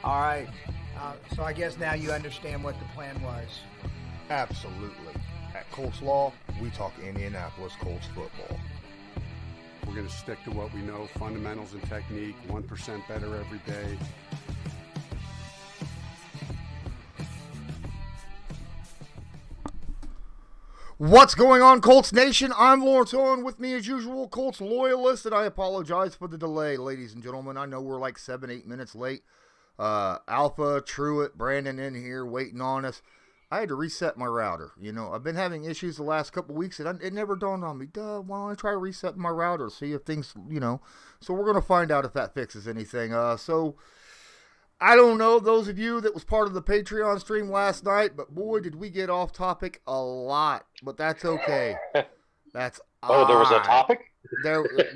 All right. So I guess now you understand what the plan was. Absolutely. At Colts Law, we talk Indianapolis Colts football. We're going to stick to what we know, fundamentals and technique, 1% better every day. What's going on, Colts Nation? I'm Lawrence Owen, with me as usual, Colts Loyalist, and I apologize for the delay, ladies and gentlemen. I know we're like 7-8 minutes late. Alpha, Truett, Brandon in here waiting on us. I had to reset my router. You know, I've been having issues the last couple weeks, and it never dawned on me. Why don't I try resetting my router, see if things, So we're going to find out if that fixes anything. So I don't know those of you that was part of the Patreon stream last night, but boy, did we get off topic a lot. But that's okay. That's Oh, there was a topic?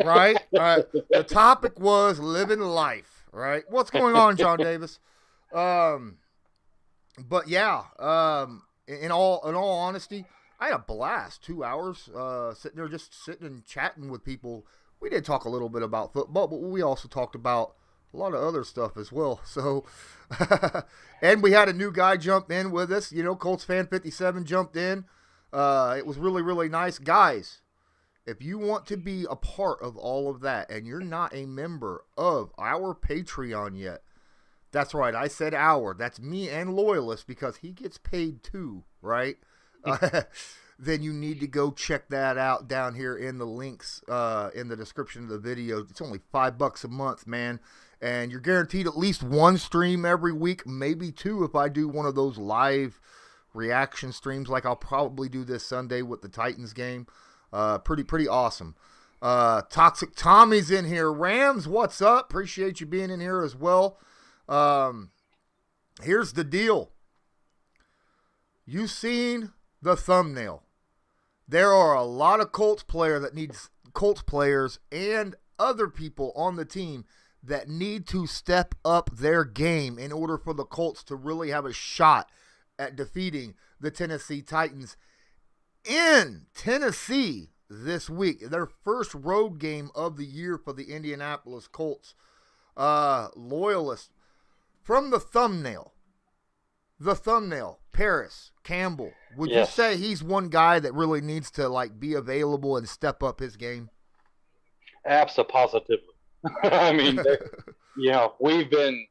Right? All right. The topic was living life, right? What's going on, John Davis? But yeah, in all honesty, I had a blast. 2 hours sitting there just sitting and chatting with people. We did talk a little bit about football, but we also talked about a lot of other stuff as well. So, and we had a new guy jump in with us. Colts Fan 57 jumped in. It was really, really nice. Guys, if you want to be a part of all of that and you're not a member of our Patreon yet, that's right, I said our. That's me and Loyalist, because he gets paid too, right? Then you need to go check that out down here in the links in the description of the video. It's only $5 a month, man. And you're guaranteed at least one stream every week, maybe two if I do one of those live reaction streams like I'll probably do this Sunday with the Titans game. Pretty awesome. Toxic Tommy's in here. Rams, what's up? Appreciate you being in here as well. Here's the deal. You seen the thumbnail. There are a lot of Colts players and other people on the team that need to step up their game in order for the Colts to really have a shot at defeating the Tennessee Titans in Tennessee this week. Their first road game of the year for the Indianapolis Colts. Loyalists. From the thumbnail, Paris, Campbell, would you say he's one guy that really needs to be available and step up his game? Absolutely. I mean, we've been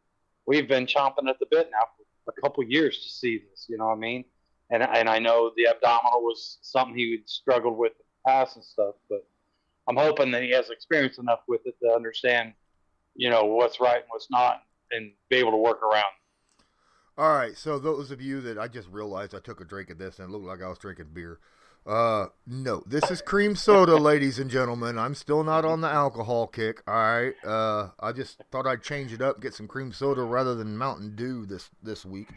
chomping at the bit now for a couple years to see this. You know what I mean? And I know the abdominal was something he struggled with in the past and stuff, but I'm hoping that he has experience enough with it to understand, what's right and what's not, and be able to work around. All right, so those of you that I just realized I took a drink of this and it looked like I was drinking beer. No, this is cream soda, ladies and gentlemen. I'm still not on the alcohol kick. All right, I just thought I'd change it up, get some cream soda rather than Mountain Dew this week.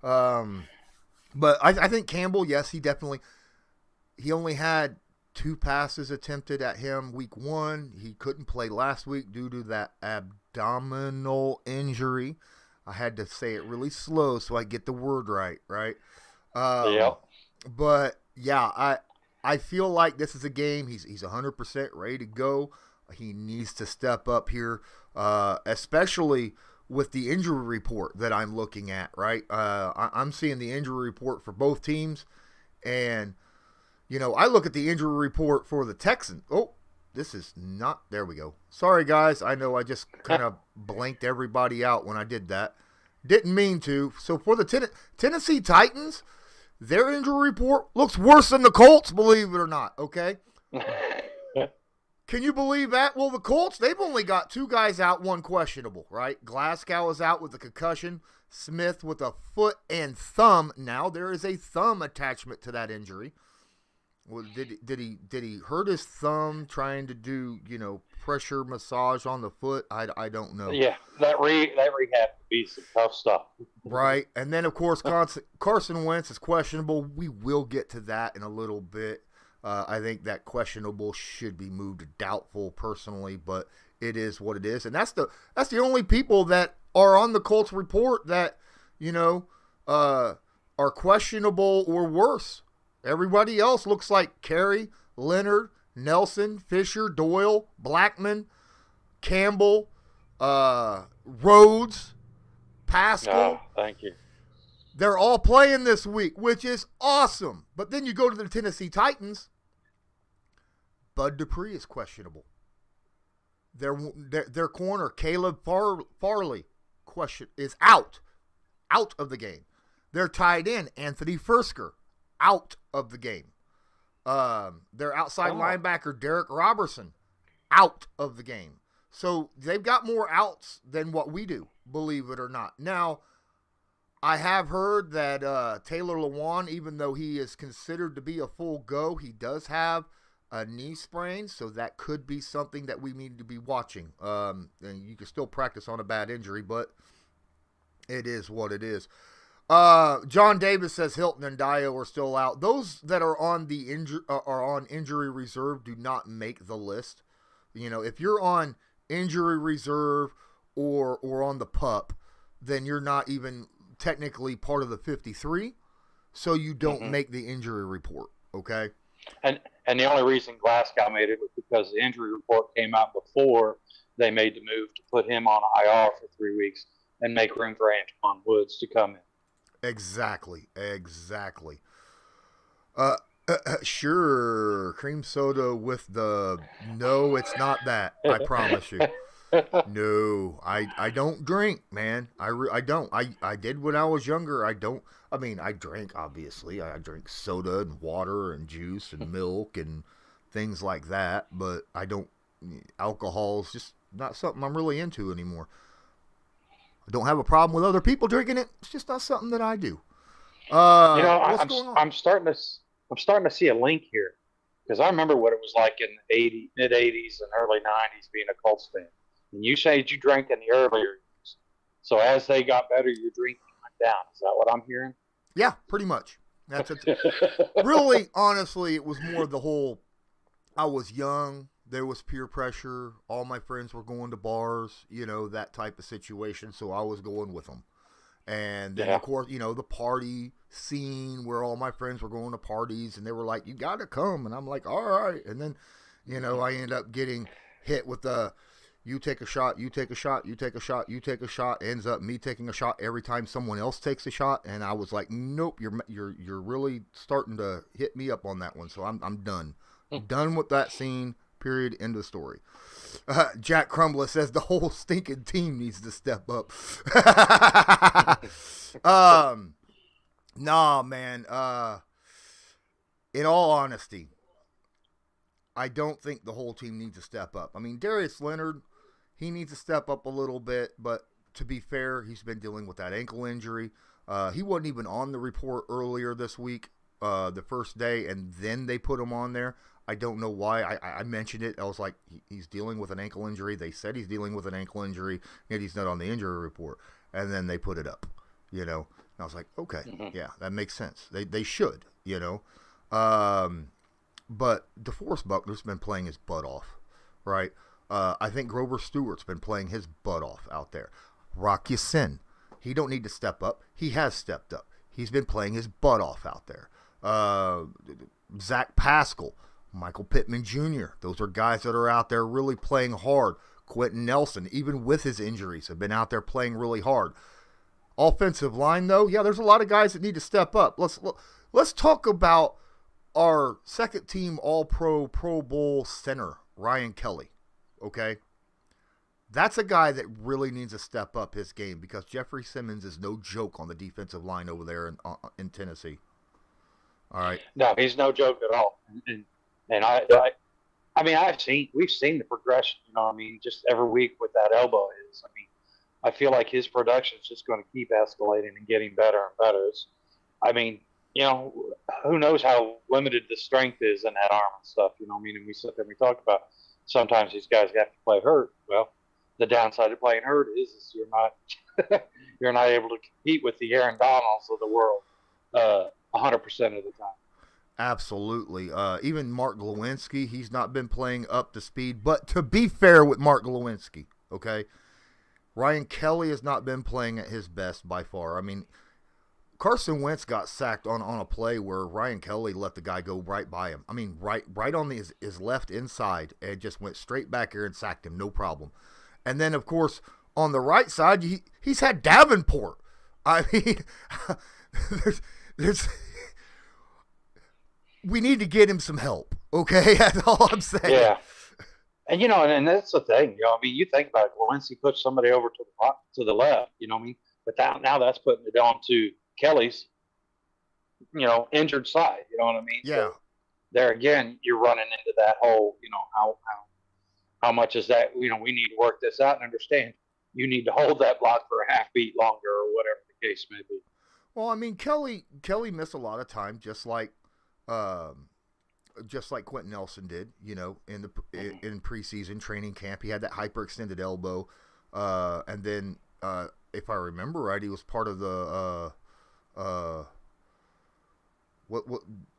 But I think Campbell, yes, he only had 2 passes attempted at him week 1. He couldn't play last week due to that abdominal injury. I had to say it really slow so I get the word right? Yep. But yeah, I feel like this is a game. He's 100% ready to go. He needs to step up here, especially with the injury report that I'm looking at, right? I'm seeing the injury report for both teams, and I look at the injury report for the Texans. Oh, this is not. There we go. Sorry, guys. I know I just kind of blanked everybody out when I did that. Didn't mean to. So for the Tennessee Titans, their injury report looks worse than the Colts, believe it or not, okay? Can you believe that? Well, the Colts, they've only got 2 guys out, 1 questionable, right? Glasgow is out with a concussion. Smith with a foot and thumb. Now there is a thumb attachment to that injury. Well, did he hurt his thumb trying to do pressure massage on the foot? I don't know. Yeah, that rehab would be some tough stuff. Right, and then of course Carson Wentz is questionable. We will get to that in a little bit. I think that questionable should be moved to doubtful personally, but it is what it is, and that's the only people that are on the Colts report that are questionable or worse. Everybody else looks like Carey, Leonard, Nelson, Fisher, Doyle, Blackman, Campbell, Rhodes, Pascal. Oh, thank you. They're all playing this week, which is awesome. But then you go to the Tennessee Titans. Bud Dupree is questionable. Their corner, Caleb Farley, is out of the game. Their tight end, Anthony Fursker, out of the game. Their outside linebacker, Derek Robertson, out of the game. So they've got more outs than what we do, believe it or not. Now, I have heard that Taylor Lewan, even though he is considered to be a full go, he does have a knee sprain, so that could be something that we need to be watching. And you can still practice on a bad injury, but it is what it is. John Davis says Hilton and Dio are still out. Those that are on the injury reserve do not make the list. You know, if you're on injury reserve or on the PUP, then you're not even technically part of the 53, so you don't make the injury report. Okay. And the only reason Glasgow made it was because the injury report came out before they made the move to put him on IR for 3 weeks and make room for Antoine Woods to come in. Exactly. Sure, cream soda with the no, it's not that. I promise you. No, I don't drink, man. I don't. I did when I was younger. I drink, obviously. I drink soda and water and juice and milk and things like that, but I don't. Alcohol is just not something I'm really into anymore. I don't have a problem with other people drinking it. It's just not something that I do. What's going on? I'm starting to see a link here, because I remember what it was like in the mid 80s and early 90s being a Colts fan. And you said you drank in the earlier years. So as they got better, your drinking went down. Is that what I'm hearing? Yeah, pretty much. That's it. Really, honestly, it was more the whole, I was young, there was peer pressure, all my friends were going to bars, that type of situation, so I was going with them. And then, of course, the party scene where all my friends were going to parties, and they were like, you got to come. And I'm like, all right. And then, I ended up getting hit with the, you take a shot, you take a shot, you take a shot, you take a shot. Ends up me taking a shot every time someone else takes a shot, and I was like, nope, you're really starting to hit me up on that one. So I'm done. I'm done with that scene. Period. End of story. Jack Crumbler says the whole stinking team needs to step up. Nah, man. In all honesty, I don't think the whole team needs to step up. I mean, Darius Leonard, he needs to step up a little bit, but to be fair, he's been dealing with that ankle injury. He wasn't even on the report earlier this week, the first day, and then they put him on there. I don't know why. I mentioned it. I was like, he's dealing with an ankle injury. They said he's dealing with an ankle injury, and he's not on the injury report. And then they put it up, And I was like, okay, yeah, that makes sense. They should, But DeForest Buckner's been playing his butt off, right? I think Grover Stewart's been playing his butt off out there. Rock Ya-Sin, he don't need to step up. He has stepped up. He's been playing his butt off out there. Zach Pascal, Michael Pittman Jr., those are guys that are out there really playing hard. Quentin Nelson, even with his injuries, have been out there playing really hard. Offensive line, though, yeah, there's a lot of guys that need to step up. Let's talk about our second team All-Pro, Pro Bowl center, Ryan Kelly, okay? That's a guy that really needs to step up his game, because Jeffrey Simmons is no joke on the defensive line over there in Tennessee. All right. No, he's no joke at all. And we've seen the progression, just every week with that elbow is. I feel like his production is just going to keep escalating and getting better and better. Who knows how limited the strength is in that arm and stuff, And we sit there and we talk about sometimes these guys have to play hurt. Well, the downside of playing hurt is you're not able to compete with the Aaron Donalds of the world 100% of the time. Absolutely. Even Mark Lewinsky, he's not been playing up to speed. But to be fair with Mark Lewinsky, okay, Ryan Kelly has not been playing at his best by far. Carson Wentz got sacked on a play where Ryan Kelly let the guy go right by him. Right on his left inside, and just went straight back here and sacked him, no problem. And then, of course, on the right side, he's had Davenport. I mean, there's we need to get him some help. Okay, that's all I'm saying. Yeah. And, and that's the thing, I mean, you think about it, Lewinsky puts somebody over to the left, I mean, but now that's putting it on to Kelly's, injured side, you know what I mean? Yeah. So there again, you're running into that whole, how much is that, we need to work this out and understand you need to hold that block for a half beat longer or whatever the case may be. Well, I mean, Kelly missed a lot of time, just like Quentin Nelson did, in preseason training camp. He had that hyperextended elbow, and then if I remember right, he was part of the what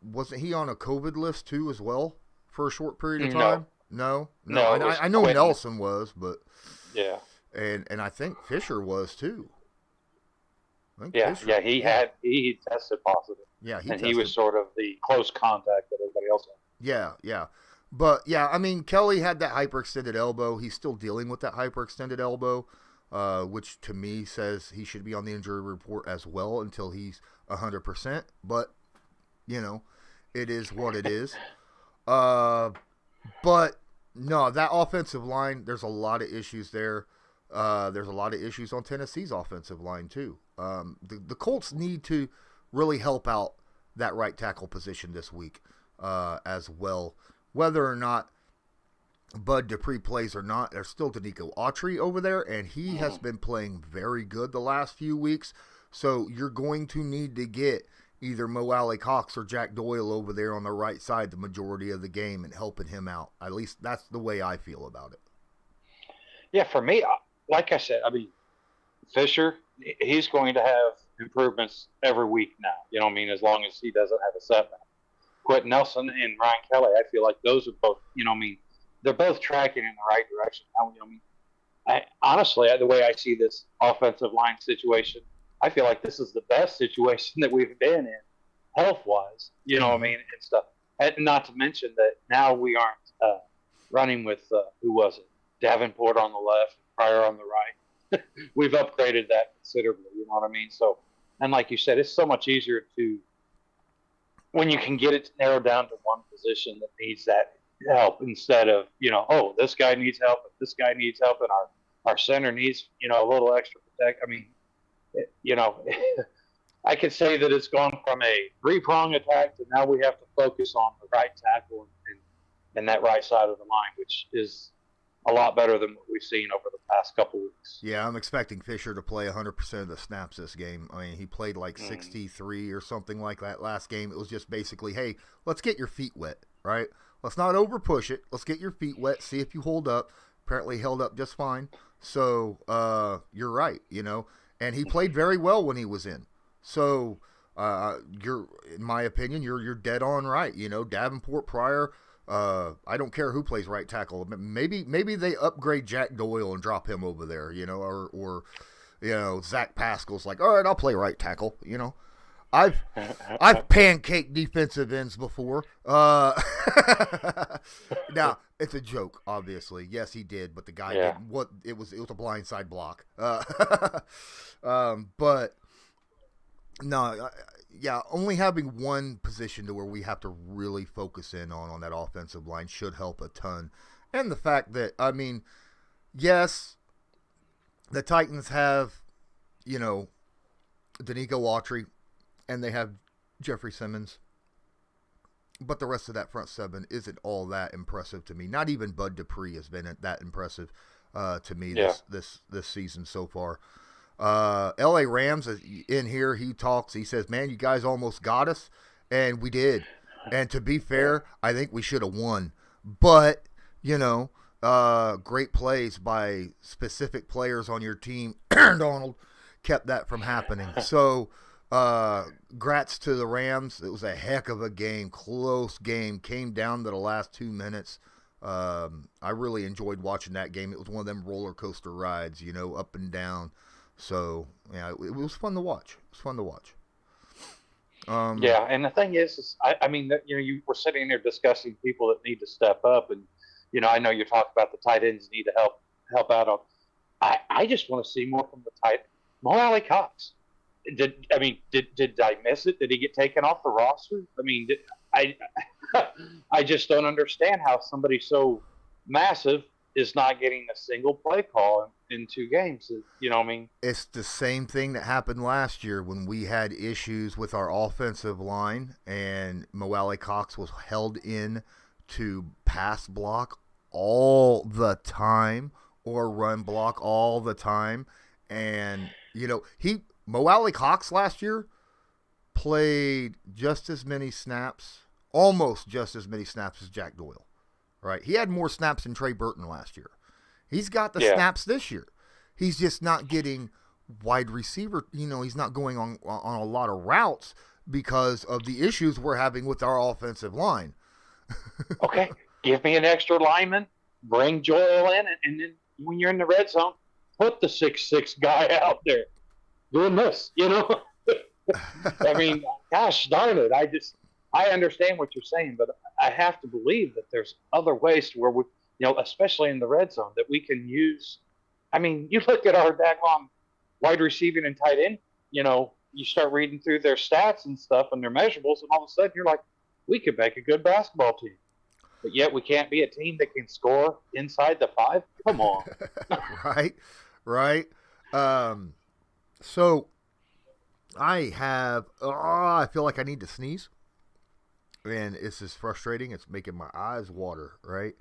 wasn't he on a COVID list too as well for a short period of time? No. I know Quentin. Nelson was, but yeah, and I think Fisher was too. Fisher, he tested positive. Yeah, he was sort of the close contact that everybody else had. Yeah. But, yeah, I mean, Kelly had that hyperextended elbow. He's still dealing with that hyperextended elbow, which to me says he should be on the injury report as well until he's 100%. But, it is what it is. But, no, that offensive line, there's a lot of issues there. There's a lot of issues on Tennessee's offensive line, too. The Colts need to really help out that right tackle position this week as well. Whether or not Bud Dupree plays or not, there's still Danico Autry over there, and he has been playing very good the last few weeks. So you're going to need to get either Moaile Cox or Jack Doyle over there on the right side the majority of the game and helping him out. At least that's the way I feel about it. Yeah, for me, like I said, I mean, Fisher, he's going to have improvements every week now. You know what I mean? As long as he doesn't have a setback. Quentin Nelson and Ryan Kelly, I feel like those are both, they're both tracking in the right direction. Honestly, the way I see this offensive line situation, I feel like this is the best situation that we've been in health-wise, you know what I mean, and stuff. And not to mention that now we aren't running with, who was it? Davenport on the left, Pryor on the right. We've upgraded that considerably, you know what I mean? So, and like you said, it's so much easier to, when you can get it narrowed down to one position that needs that help instead of, this guy needs help, and this guy needs help, and our center needs, a little extra protect. I mean, I could say that it's gone from a three-prong attack to now we have to focus on the right tackle and that right side of the line, which is a lot better than what we've seen over the past couple weeks. Yeah, I'm expecting Fisher to play 100% of the snaps this game. I mean, he played like 63 or something like that last game. It was just basically, hey, let's get your feet wet, right? Let's not over push it. Let's get your feet wet, see if you hold up. Apparently held up just fine. So you're right, and he played very well when he was in. So you're, in my opinion, you're dead on right. Davenport, Pryor. I don't care who plays right tackle. Maybe they upgrade Jack Doyle and drop him over there, or Zach Pascal's like, all right, I'll play right tackle. I've pancaked defensive ends before. Now it's a joke, obviously. Yes, he did, but the guy didn't. What it was a blindside block. But no. Yeah, only having one position to where we have to really focus in on that offensive line should help a ton. And the fact that, I mean, yes, the Titans have, Danico Autry, and they have Jeffrey Simmons. But the rest of that front seven isn't all that impressive to me. Not even Bud Dupree has been that impressive to me this season so far. LA Rams is in here. He talks. He says, man, you guys almost got us. And we did. And to be fair, I think we should have won. But, great plays by specific players on your team, Donald, kept that from happening. So, grats to the Rams. It was a heck of a game. Close game. Came down to the last 2 minutes. I really enjoyed watching that game. It was one of them roller coaster rides, up and down. So, yeah, it was fun to watch. Yeah, and the thing is I mean, you were sitting there discussing people that need to step up, and I know you talked about the tight ends need to help out on. I just want to see more from the tight Moaile Cox. Did I miss it? Did he get taken off the roster? I mean, I just don't understand how somebody so massive is not getting a single play call in 2 games. You know what I mean? It's the same thing that happened last year when we had issues with our offensive line and Moaile Cox was held in to pass block all the time or run block all the time. And, Moaile Cox last year played just as many snaps, almost just as many snaps as Jack Doyle. Right, he had more snaps than Trey Burton last year. He's got the snaps this year. He's just not getting wide receiver. He's not going on a lot of routes because of the issues we're having with our offensive line. Okay, give me an extra lineman, bring Joel in, and then when you're in the red zone, put the 6'6" guy out there doing this. I mean, gosh darn it! I understand what you're saying, but I have to believe that there's other ways to where we, especially in the red zone, that we can use. I mean, you look at our daggone wide receiving and tight end, you start reading through their stats and stuff and their measurables, and all of a sudden you're like, we could make a good basketball team. But yet we can't be a team that can score inside the 5? Come on. Right. So I feel like I need to sneeze. And it's just frustrating. It's making my eyes water, right?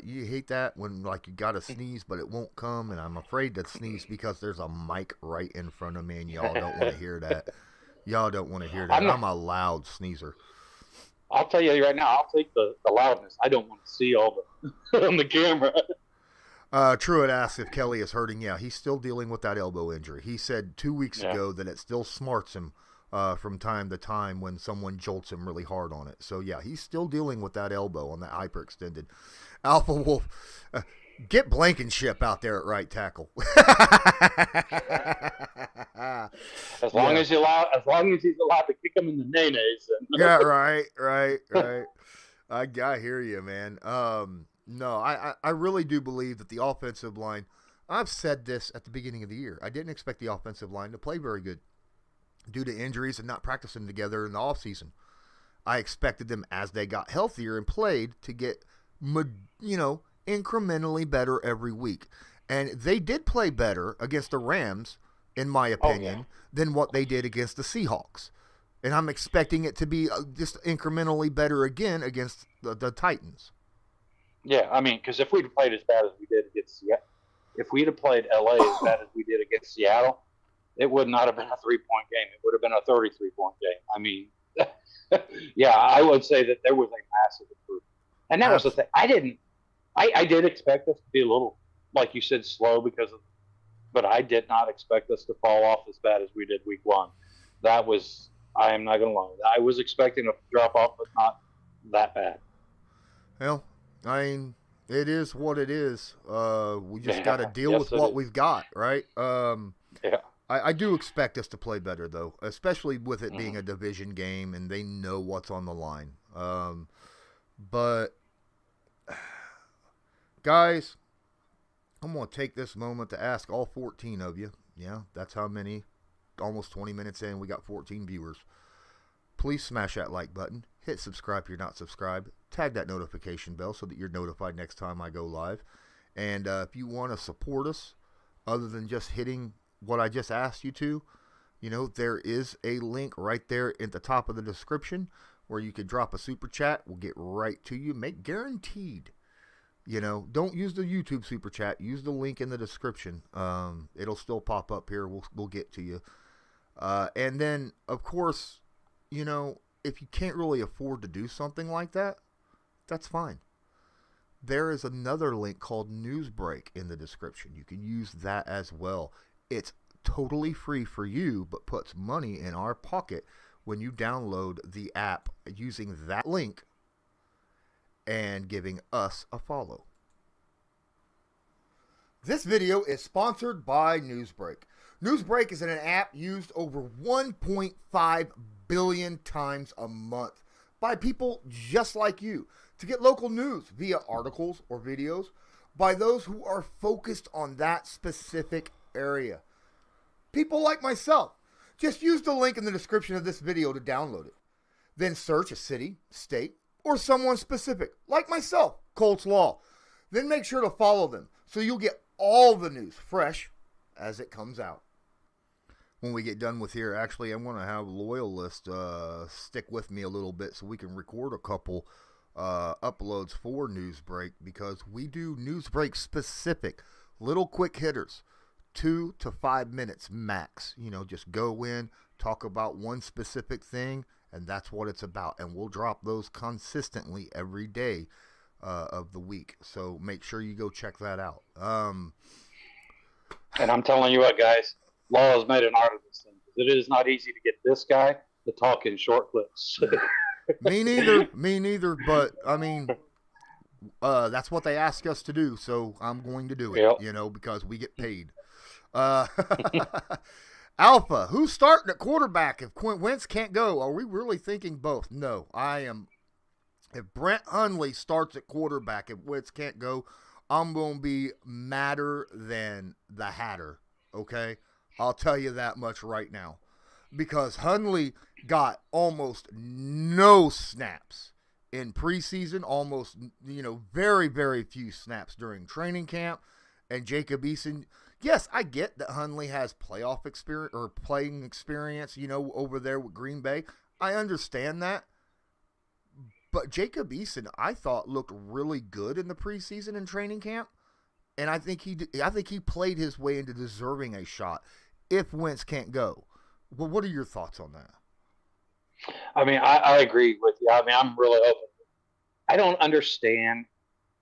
You hate that when, you got to sneeze, but it won't come, and I'm afraid to sneeze because there's a mic right in front of me, and y'all don't want to hear that. Y'all don't want to hear that. I'm a loud sneezer. I'll tell you right now, I'll take the loudness. I don't want to see all the on the camera. Truitt asks if Kelly is hurting. Yeah, he's still dealing with that elbow injury. He said 2 weeks ago that it still smarts him from time to time when someone jolts him really hard on it. So, yeah, he's still dealing with that elbow on that hyperextended. Alpha Wolf, get Blankenship out there at right tackle. As long as he's allowed to kick him in the nays. Yeah, right. I hear you, man. No, I really do believe that the offensive line, I've said this at the beginning of the year, I didn't expect the offensive line to play very good due to injuries and not practicing together in the offseason. I expected them, as they got healthier and played, to get, incrementally better every week. And they did play better against the Rams, in my opinion, than what they did against the Seahawks. And I'm expecting it to be just incrementally better again against the Titans. Yeah, I mean, because if we'd have played as bad as we did against Seattle, if we'd have played LA as bad as we did against Seattle, it would not have been a 3-point game. It would have been a 33-point game. I mean, yeah, I would say that there was a massive improvement. And that was the thing. I did expect us to be a little, like you said, slow but I did not expect us to fall off as bad as we did week 1. That was, I am not going to lie, I was expecting a drop off, but not that bad. Well, I mean, it is what it is. We just got to deal with what we've got, right? I do expect us to play better, though, especially with it being a division game and they know what's on the line. But, guys, I'm going to take this moment to ask all 14 of you. Yeah, that's how many. Almost 20 minutes in, we got 14 viewers. Please smash that like button. Hit subscribe if you're not subscribed. Tag that notification bell so that you're notified next time I go live. And if you want to support us, other than just hitting what I just asked you to, there is a link right there at the top of the description where you could drop a super chat. We'll get right to you. Make guaranteed. Don't use the YouTube super chat. Use the link in the description. It'll still pop up here. We'll get to you. And then, of course, if you can't really afford to do something like that, that's fine. There is another link called Newsbreak in the description. You can use that as well. It's totally free for you, but puts money in our pocket when you download the app using that link and giving us a follow. This video is sponsored by Newsbreak. Newsbreak is an app used over 1.5 billion times a month by people just like you to get local news via articles or videos, by those who are focused on that specific area. People like myself. Just use the link in the description of this video to download it. Then search a city, state, or someone specific, like myself, Colts Law. Then make sure to follow them so you'll get all the news fresh as it comes out. When we get done with here, actually, I want to have Loyalist stick with me a little bit so we can record a couple uploads for Newsbreak, because we do Newsbreak specific, little quick hitters, 2 to 5 minutes max. You know, just go in, talk about one specific thing, and that's what it's about. And we'll drop those consistently every day of the week. So make sure you go check that out. And I'm telling you what, guys, Law has made an art of this thing. It is not easy to get this guy to talk in short clips. Me neither. But I mean, that's what they ask us to do, so I'm going to do it. Yep. You know, because we get paid. Alpha, who's starting at quarterback if Wentz can't go? Are we really thinking both? No, I am. If Brent Hundley starts at quarterback, if Wentz can't go, I'm going to be madder than the Hatter. Okay, I'll tell you that much right now, because Hundley got almost no snaps in preseason, almost, very, very few snaps during training camp. And Jacob Easton, yes, I get that Hundley has playoff experience or playing experience, over there with Green Bay. I understand that. But Jacob Easton, I thought, looked really good in the preseason and training camp. And I think he played his way into deserving a shot if Wentz can't go. Well, what are your thoughts on that? I mean, I agree with you. I mean, I'm really hoping. I don't understand.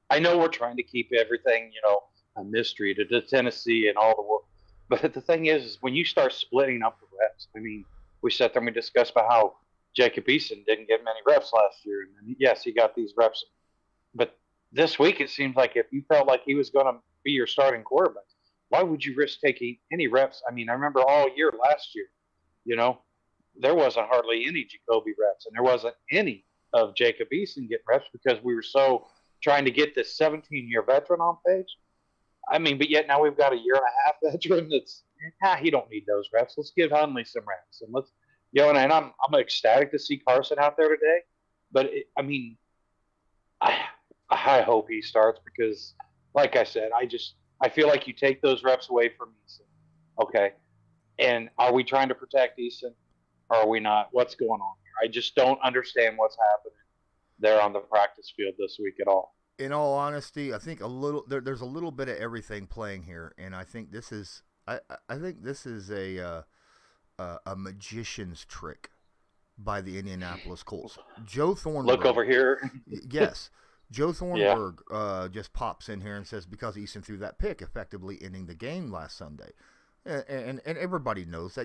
I know we're trying to keep everything, a mystery to Tennessee and all the world. But the thing is when you start splitting up the reps, I mean, we sat there and we discussed about how Jacob Easton didn't get many reps last year. And then, yes, he got these reps. But this week, it seems like if you felt like he was going to be your starting quarterback, why would you risk taking any reps? I mean, I remember all year last year, there wasn't hardly any Jacoby reps, and there wasn't any of Jacob Easton getting reps because we were so trying to get this 17-year veteran on page. I mean, but yet now we've got a year and a half veteran that's, he don't need those reps. Let's give Hundley some reps. And let's, and I'm ecstatic to see Carson out there today. But, I hope he starts because, like I said, I feel like you take those reps away from Easton. Okay. And are we trying to protect Easton or are we not? What's going on here? I just don't understand what's happening there on the practice field this week at all. In all honesty, I think there's a little bit of everything playing here, and I think this is a magician's trick by the Indianapolis Colts. Joe Thornburg. Look over here. Yes. Joe Thornburg just pops in here and says because Easton threw that pick, effectively ending the game last Sunday. And everybody knows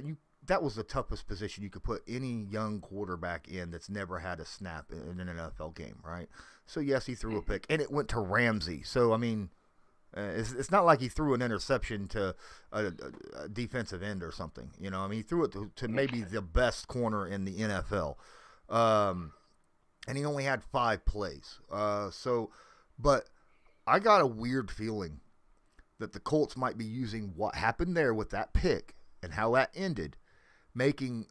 that was the toughest position you could put any young quarterback in that's never had a snap in an NFL game, right? So, yes, he threw a pick, and it went to Ramsey. So, I mean, it's not like he threw an interception to a defensive end or something. He threw it to maybe the best corner in the NFL. And he only had 5 plays. But I got a weird feeling that the Colts might be using what happened there with that pick and how that ended, making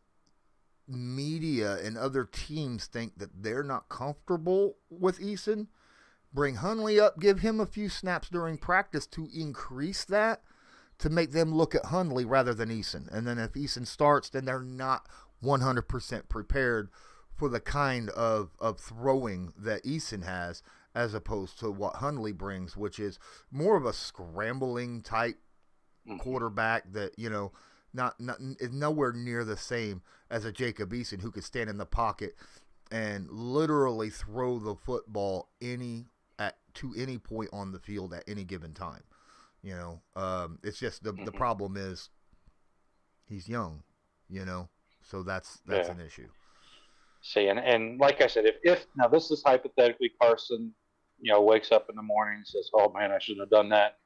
media and other teams think that they're not comfortable with Easton. Bring Hundley up, give him a few snaps during practice to increase that, to make them look at Hundley rather than Easton. And then if Easton starts, then they're not 100% prepared for the kind of throwing that Easton has, as opposed to what Hundley brings, which is more of a scrambling type quarterback that, is nowhere near the same as a Jacob Easton who could stand in the pocket and literally throw the football to any point on the field at any given time. It's just the problem is he's young, so that's an issue. See, and like I said, if now this is hypothetically Carson, wakes up in the morning and says, "Oh man, I shouldn't have done that,"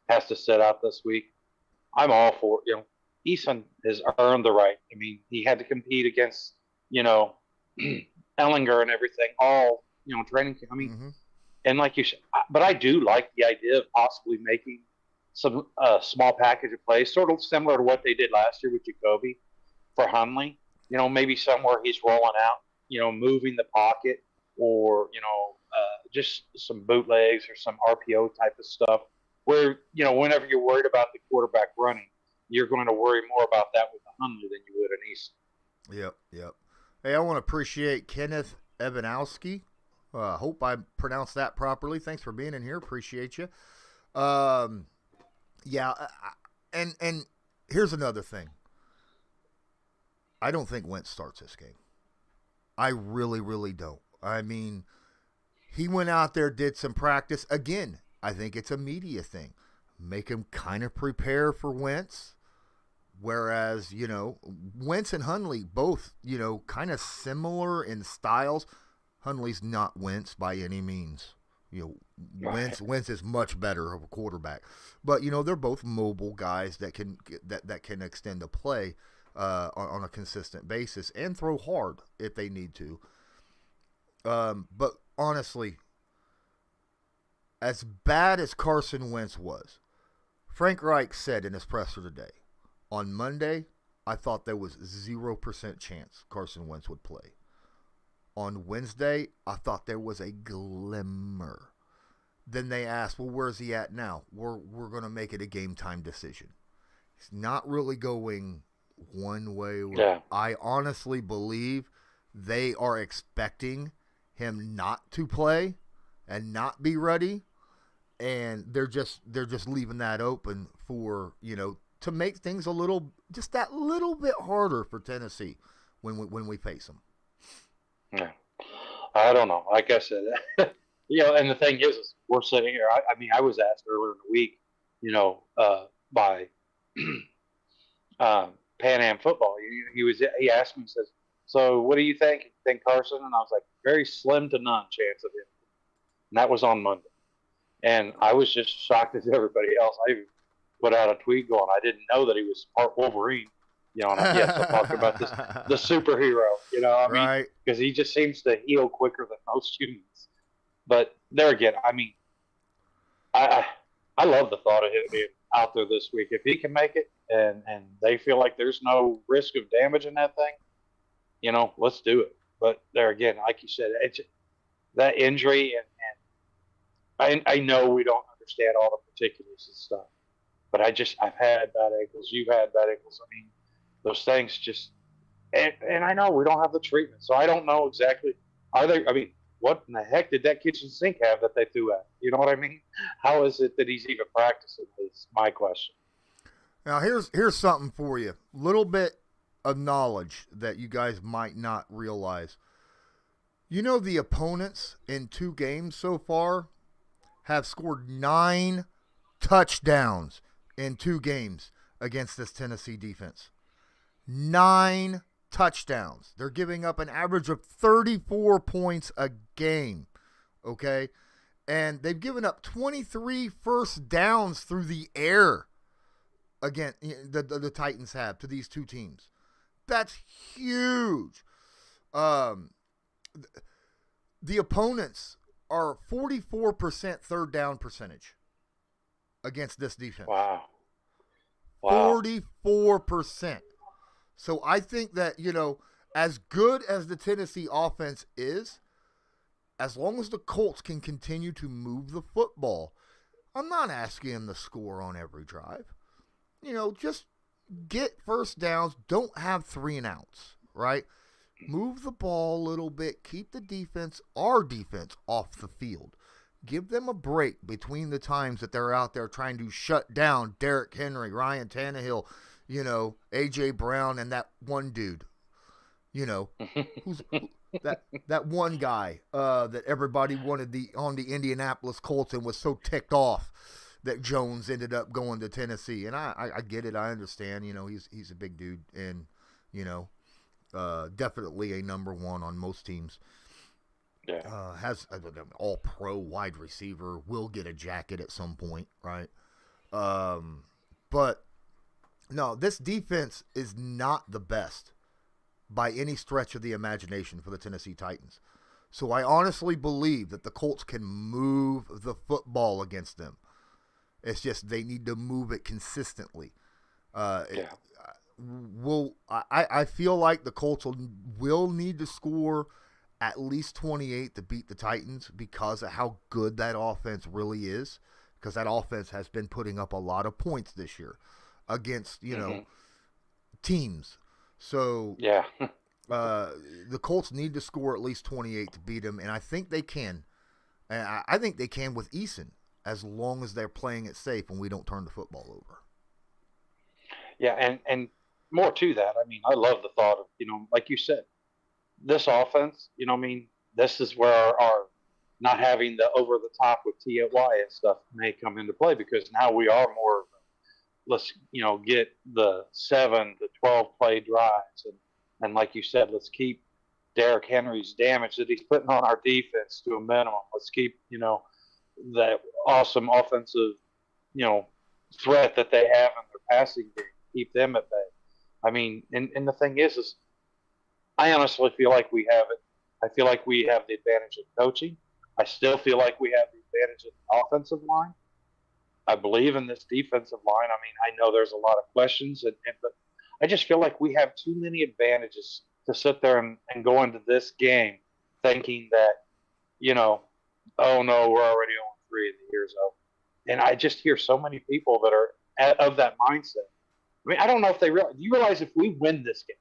has to sit out this week. I'm all for it. Easton has earned the right. I mean, he had to compete against, Ellinger and everything, all, training. I mean, And like you said, but I do like the idea of possibly making some small package of plays, sort of similar to what they did last year with Jacoby for Hundley. Maybe somewhere he's rolling out, moving the pocket, or just some bootlegs or some RPO type of stuff. Where whenever you're worried about the quarterback running, you're going to worry more about that with the Hundley than you would an Easton. Yep. Hey, I want to appreciate Kenneth Ebanowski. Hope I pronounced that properly. Thanks for being in here. Appreciate you. Yeah, and here's another thing. I don't think Wentz starts this game. I really, really don't. I mean, he went out there, did some practice. Again, I think it's a media thing. Make him kind of prepare for Wentz. Whereas, Wentz and Hundley both, kind of similar in styles. Hundley's not Wentz by any means. Wentz is much better of a quarterback. But, they're both mobile guys that can can extend the play on a consistent basis and throw hard if they need to. But honestly, as bad as Carson Wentz was, Frank Reich said in his presser today, on Monday, I thought there was 0% chance Carson Wentz would play. On Wednesday, I thought there was a glimmer. Then they asked, well, where's he at now? We're going to make it a game time decision. He's not really going one way. Yeah. I honestly believe they are expecting him not to play and not be ready, and they're just leaving that open for, to make things just that little bit harder for Tennessee when we face them. Yeah. I don't know. Like I said, and the thing is we're sitting here. I was asked earlier in the week, by Pan Am football. He asked me, he says, so what do you think? You think Carson? And I was like, very slim to none chance of him. And that was on Monday. And I was just shocked as everybody else. I even put out a tweet going, I didn't know that he was part Wolverine. And yes, I'm talking about the superhero, Right. Because he just seems to heal quicker than most humans. But there again, I love the thought of him being out there this week. If he can make it and they feel like there's no risk of damage in that thing, let's do it. But there again, like you said, it's that injury, and I know we don't understand all the particulars and stuff, but I've had bad ankles. You've had bad ankles. Those things just, and I know we don't have the treatment, so I don't know exactly. What in the heck did that kitchen sink have that they threw at? You know what I mean? How is it that he's even practicing? Is my question. Now here's something for you. Little bit of knowledge that you guys might not realize. The opponents in 2 games so far have scored 9 touchdowns in 2 games against this Tennessee defense. 9 touchdowns. They're giving up an average of 34 points a game, okay? And they've given up 23 first downs through the air. Again, the Titans have to these 2 teams. That's huge. The opponents are 44% third down percentage against this defense. Wow. 44%. So I think that, as good as the Tennessee offense is, as long as the Colts can continue to move the football, I'm not asking them to score on every drive. Just get first downs. Don't have 3 and outs, right? Move the ball a little bit. Keep our defense, off the field. Give them a break between the times that they're out there trying to shut down Derrick Henry, Ryan Tannehill, A.J. Brown, and that one dude, who's that one guy that everybody wanted on the Indianapolis Colts and was so ticked off that Jones ended up going to Tennessee. And I get it. I understand. He's a big dude and, definitely a number 1 on most teams. Yeah. Has an all-pro wide receiver, will get a jacket at some point, right? But no, this defense is not the best by any stretch of the imagination for the Tennessee Titans. So I honestly believe that the Colts can move the football against them. It's just they need to move it consistently. I feel like the Colts will need to score at least 28 to beat the Titans because of how good that offense really is. Because that offense has been putting up a lot of points this year against, teams. So yeah. The Colts need to score at least 28 to beat them, and I think they can. And I think they can with Easton as long as they're playing it safe and we don't turn the football over. Yeah, and more to that, I mean, I love the thought of, like you said, this offense, this is where our not having the over the top with TY and stuff may come into play because now we are more, let's, get the 7 to 12 play drives. And like you said, let's keep Derrick Henry's damage that he's putting on our defense to a minimum. Let's keep, that awesome offensive, threat that they have in their passing game, keep them at bay. I mean, and the thing is I honestly feel like we have it. I feel like we have the advantage of coaching. I still feel like we have the advantage of the offensive line. I believe in this defensive line. I mean, I know there's a lot of questions, but I just feel like we have too many advantages to sit there and go into this game thinking that, oh no, we're already on 3 in the year's over. And I just hear so many people that are of that mindset. I mean, I don't know if they realize. Do you realize if we win this game,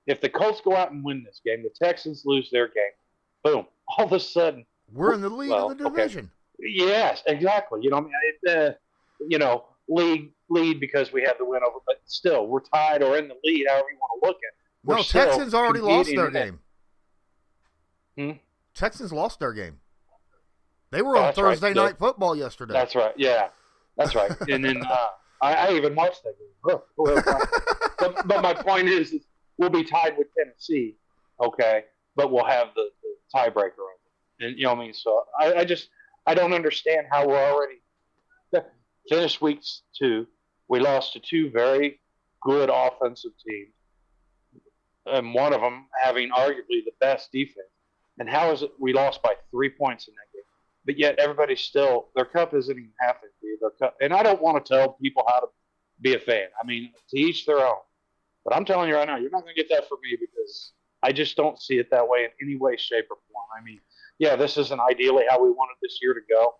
if the Colts go out and win this game, the Texans lose their game, boom, all of a sudden we're in the lead of the division. Okay. Yes, exactly. Lead because we have the win over, but still we're tied or in the lead, however you want to look at it. Texans already lost their game. Hmm? Texans lost their game. They were on Thursday Night Football yesterday. That's right. Yeah, that's right. And then I even watched that game. But my point is we'll be tied with Tennessee, okay, but we'll have the tiebreaker on it. And what I mean? So I don't understand how we're already finished week 2. We lost to 2 very good offensive teams, and one of them having arguably the best defense. And how is it we lost by 3 points in that game? But yet everybody's still, their cup isn't even half empty. Their cup, and I don't want to tell people how to be a fan. I mean, to each their own. But I'm telling you right now, you're not going to get that from me because I just don't see it that way in any way, shape, or form. I mean, yeah, this isn't ideally how we wanted this year to go.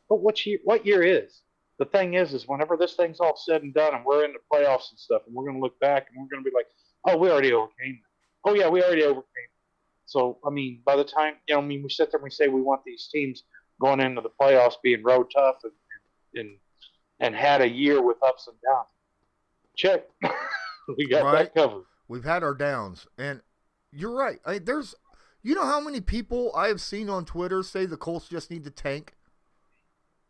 But what year is? The thing is whenever this thing's all said and done and we're in the playoffs and stuff, and we're going to look back and we're going to be like, oh, we already overcame that. Oh, yeah, we already overcame it. So, I mean, by the time, we sit there and we say we want these teams going into the playoffs being road tough and had a year with ups and downs. Check. We got that covered. We've had our downs. And you're right. You know how many people I have seen on Twitter say the Colts just need to tank?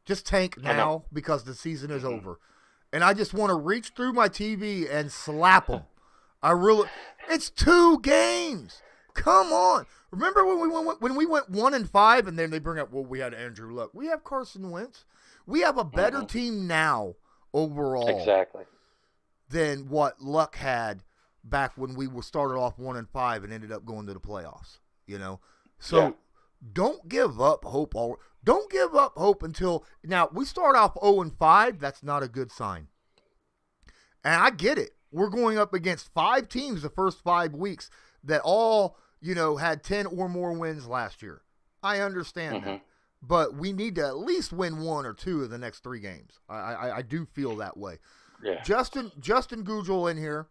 Just tank now because the season is over. And I just want to reach through my TV and slap them. It's 2 games. Come on. Remember when we went 1-5 and then they bring up, well, we had Andrew Luck. We have Carson Wentz. We have a better team now overall. Exactly. Than what Luck had back when we were started off 1-5 and ended up going to the playoffs. So don't give up hope. Don't give up hope until now. We start off 0-5. That's not a good sign. And I get it. We're going up against 5 teams the first 5 weeks that all had 10 or more wins last year. I understand that, but we need to at least win 1 or 2 of the next 3 games. I do feel that way. Yeah. Justin Gugel in here.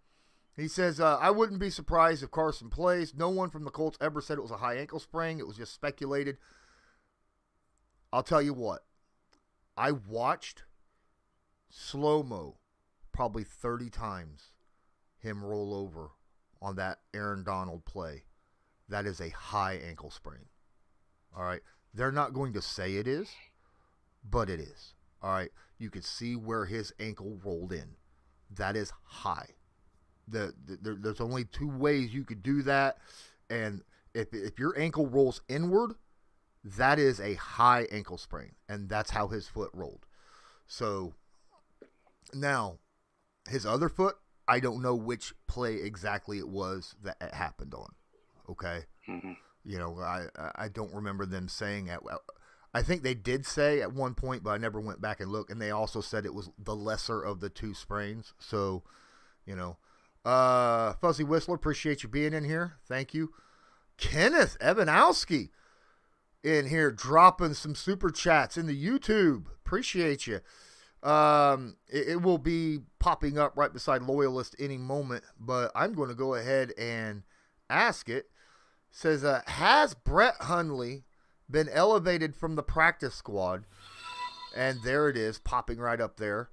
He says, I wouldn't be surprised if Carson plays. No one from the Colts ever said it was a high ankle sprain. It was just speculated. I'll tell you what. I watched slow-mo probably 30 times him roll over on that Aaron Donald play. That is a high ankle sprain. All right. They're not going to say it is, but it is. All right. You could see where his ankle rolled in. That is high. There's only 2 ways you could do that. And if your ankle rolls inward, that is a high ankle sprain. And that's how his foot rolled. So now his other foot, I don't know which play exactly it was that it happened on. Okay. I don't remember them saying it. I think they did say at one point, but I never went back and looked. And they also said it was the lesser of the two sprains. So, Fuzzy Whistler, appreciate you being in here. Thank you. Kenneth Ebanowski in here dropping some super chats in the YouTube. Appreciate you. It will be popping up right beside Loyalist any moment, but I'm going to go ahead and ask it. Says, has Brett Hundley been elevated from the practice squad? And there it is, popping right up there.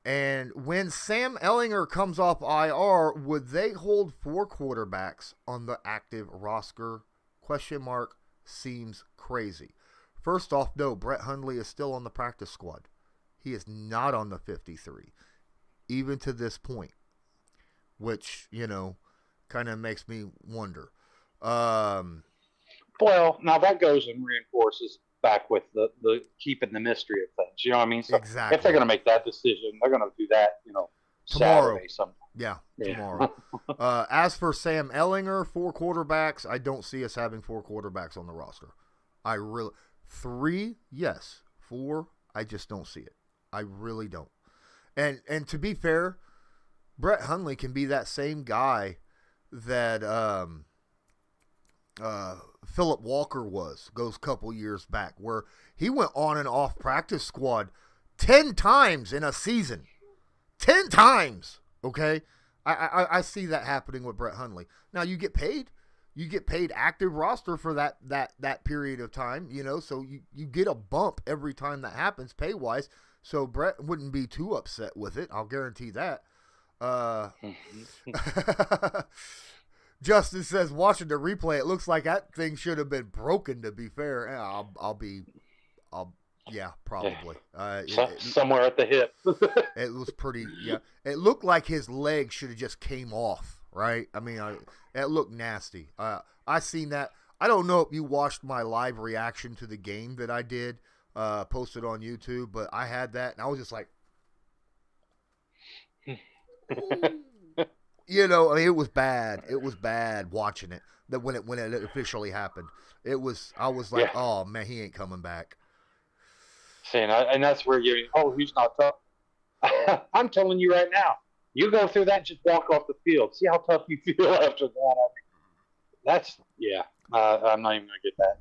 And when Sam Ellinger comes off IR, would they hold 4 quarterbacks on the active roster? Question mark. Seems crazy. First off, no, Brett Hundley is still on the practice squad. He is not on the 53, even to this point, which, kind of makes me wonder. Well, now that goes and reinforces back with the keeping the mystery of things. You know what I mean? So exactly. If they're going to make that decision, they're going to do that, tomorrow. Saturday sometime. Yeah, tomorrow. As for Sam Ellinger, 4 quarterbacks, I don't see us having 4 quarterbacks on the roster. 3, yes. 4, I just don't see it. I really don't. And to be fair, Brett Hundley can be that same guy that Philip Walker goes a couple years back, where he went on and off practice squad 10 times in a season. 10 times, okay? I see that happening with Brett Hundley. Now, you get paid. You get paid active roster for that period of time, so you get a bump every time that happens pay-wise. So Brett wouldn't be too upset with it. I'll guarantee that. Justin says, watching the replay, it looks like that thing should have been broken, to be fair. Yeah, probably. Somewhere at the hip. It was pretty, yeah. It looked like his leg should have just came off, right? I mean, it looked nasty. I seen that. I don't know if you watched my live reaction to the game that I did, posted on YouTube, but I had that, and I was just like, it was bad. It was bad watching it. That when it officially happened, I was like, oh man, he ain't coming back. And that's where he's not tough. I'm telling you right now, you go through that, just walk off the field. See how tough you feel after that. I'm not even gonna get that.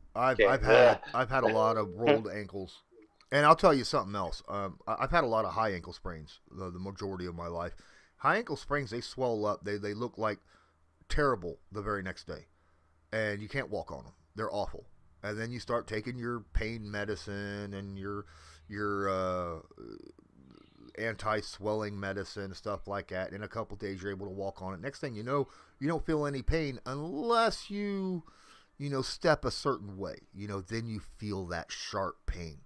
I've had a lot of rolled ankles, and I'll tell you something else. I've had a lot of high ankle sprains the majority of my life. High ankle sprains, they swell up. They look like terrible the very next day, and you can't walk on them. They're awful. And then you start taking your pain medicine and your anti-swelling medicine, stuff like that. In a couple of days, you're able to walk on it. Next thing you know, you don't feel any pain unless you step a certain way. Then you feel that sharp pain.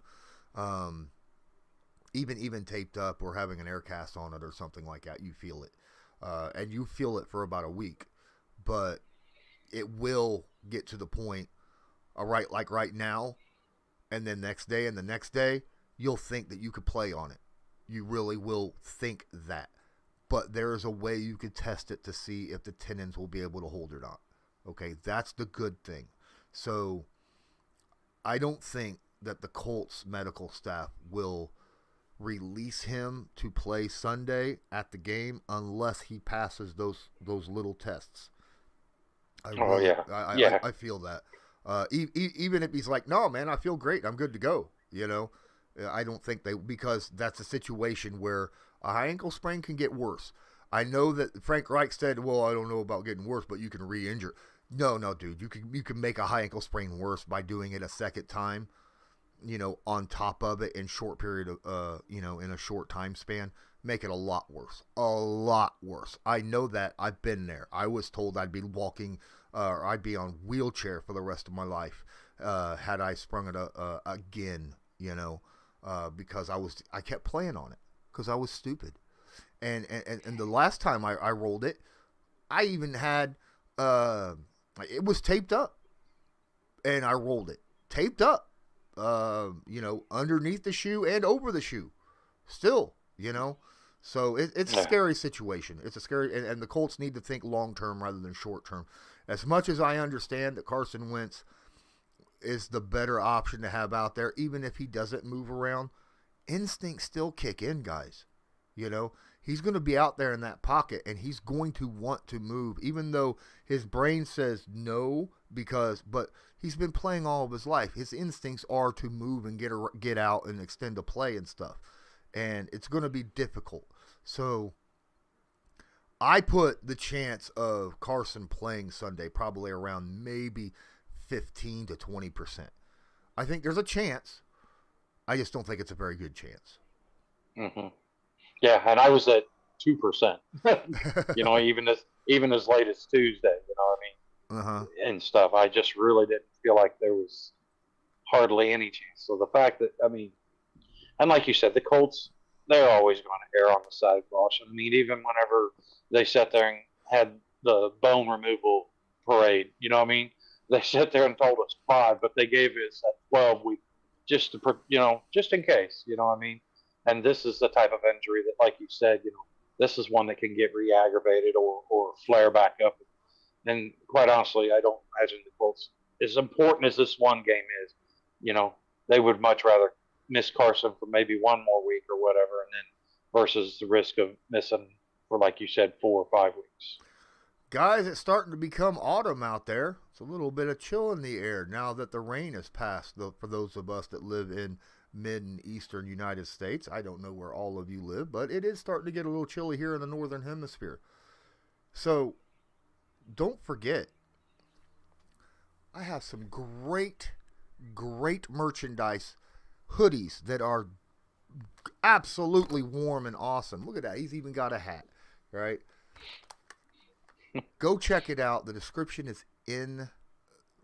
Even taped up or having an air cast on it or something like that, you feel it. And you feel it for about a week. But it will get to the point, like right now, and then next day and the next day, you'll think that you could play on it. You really will think that. But there is a way you could test it to see if the tendons will be able to hold or not. Okay, that's the good thing. So I don't think that the Colts medical staff will release him to play Sunday at the game unless he passes those little tests. I feel that. Even if he's like, no, man, I feel great. I'm good to go. I don't think because that's a situation where a high ankle sprain can get worse. I know that Frank Reich said, well, I don't know about getting worse, but you can re-injure. No, dude, you can make a high ankle sprain worse by doing it a second time, on top of it in short period of, in a short time span. Make it a lot worse. I know that. I've been there. I was told I'd be walking, or I'd be on wheelchair for the rest of my life, had I sprung it again, because I kept playing on it because I was stupid. And the last time I rolled it, I even had, it was taped up, and I rolled it taped up, underneath the shoe and over the shoe still, So it's a scary situation. It's a scary, and the Colts need to think long-term rather than short-term. as much as I understand that Carson Wentz is the better option to have out there, even if he doesn't move around, instincts still kick in, guys. You know, he's going to be out there in that pocket, and he's going to want to move, even though his brain says no, but he's been playing all of his life. His instincts are to move and get out and extend a play and stuff, and it's going to be difficult. So I put the chance of Carson playing Sunday probably around maybe 15 to 20%. I think there's a chance. I just don't think it's a very good chance. Mm-hmm. Yeah, and I was at 2%. You know, even as late as Tuesday. You know what I mean? Uh-huh. And stuff. I just really didn't feel like there was hardly any chance. So the fact that, I mean, and like you said, the Colts, they're always going to err on the side of caution. I mean, even whenever they sat there and had the bone removal parade, you know what I mean? They sat there and told us 5, but they gave us that 12-week just to, you know, just in case, you know what I mean? And this is the type of injury that, like you said, you know, this is one that can get re-aggravated or flare back up. And quite honestly, I don't imagine the Colts, as important as this one game is, you know, they would much rather miss Carson for maybe one more week or whatever, and then versus the risk of missing for, like you said, 4 or 5 weeks. Guys, it's starting to become autumn out there. It's a little bit of chill in the air now that the rain has passed, for those of us that live in mid and eastern United States. I don't know where all of you live, but it is starting to get a little chilly here in the northern hemisphere. So don't forget, I have some great merchandise, hoodies that are absolutely warm and awesome. Look at that. He's even got a hat, right? Go check it out. The description is in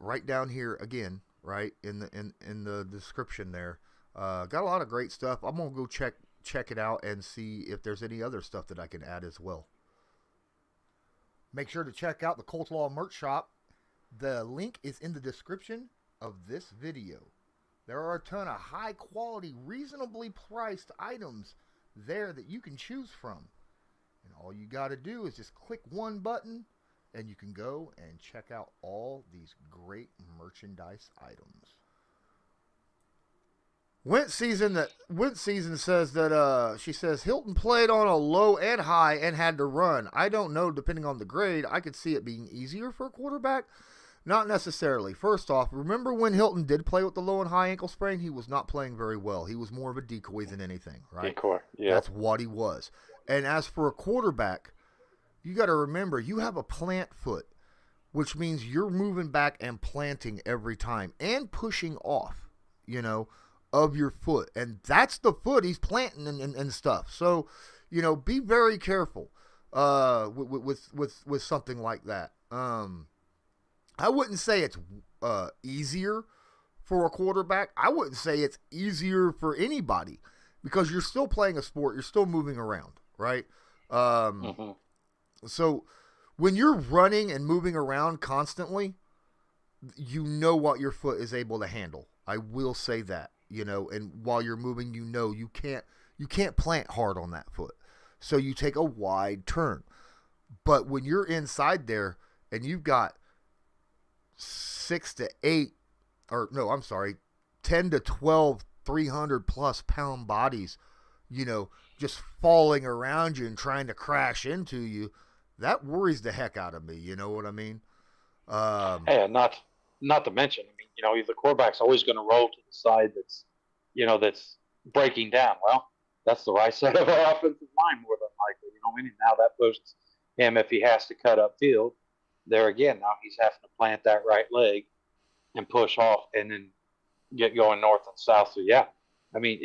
right down here again, right in the description there. Got a lot of great stuff. I'm gonna go check it out and see if there's any other stuff that I can add as well. Make sure to check out the Colts Law merch shop. The link is in the description of this video. There are a ton of high quality, reasonably priced items there that you can choose from. And all you got to do is just click one button and you can go and check out all these great merchandise items. Wentz season says that she says Hilton played on a low and high and had to run. I don't know, depending on the grade, I could see it being easier for a quarterback. Not necessarily. First off, remember when Hilton did play with the low and high ankle sprain? He was not playing very well. He was more of a decoy than anything, right? Decoy, yeah. That's what he was. And as for a quarterback, you got to remember, you have a plant foot, which means you're moving back and planting every time and pushing off, you know, of your foot. And that's the foot he's planting and stuff. So, you know, be very careful with something like that. I wouldn't say it's easier for a quarterback. I wouldn't say it's easier for anybody because you're still playing a sport. You're still moving around, right? So when you're running and moving around constantly, you know what your foot is able to handle. I will say that, you know, and while you're moving, you know, you can't plant hard on that foot. So you take a wide turn. But when you're inside there and you've got 10 to 12 300-plus pound bodies, you know, just falling around you and trying to crash into you, that worries the heck out of me. You know what I mean? And not to mention, I mean, you know, the quarterback's always going to roll to the side that's, you know, that's breaking down. Well, that's the right side of our offensive line more than likely. You know what I mean? Now that pushes him if he has to cut upfield. There again, now he's having to plant that right leg and push off and then get going north and south. So, yeah, I mean,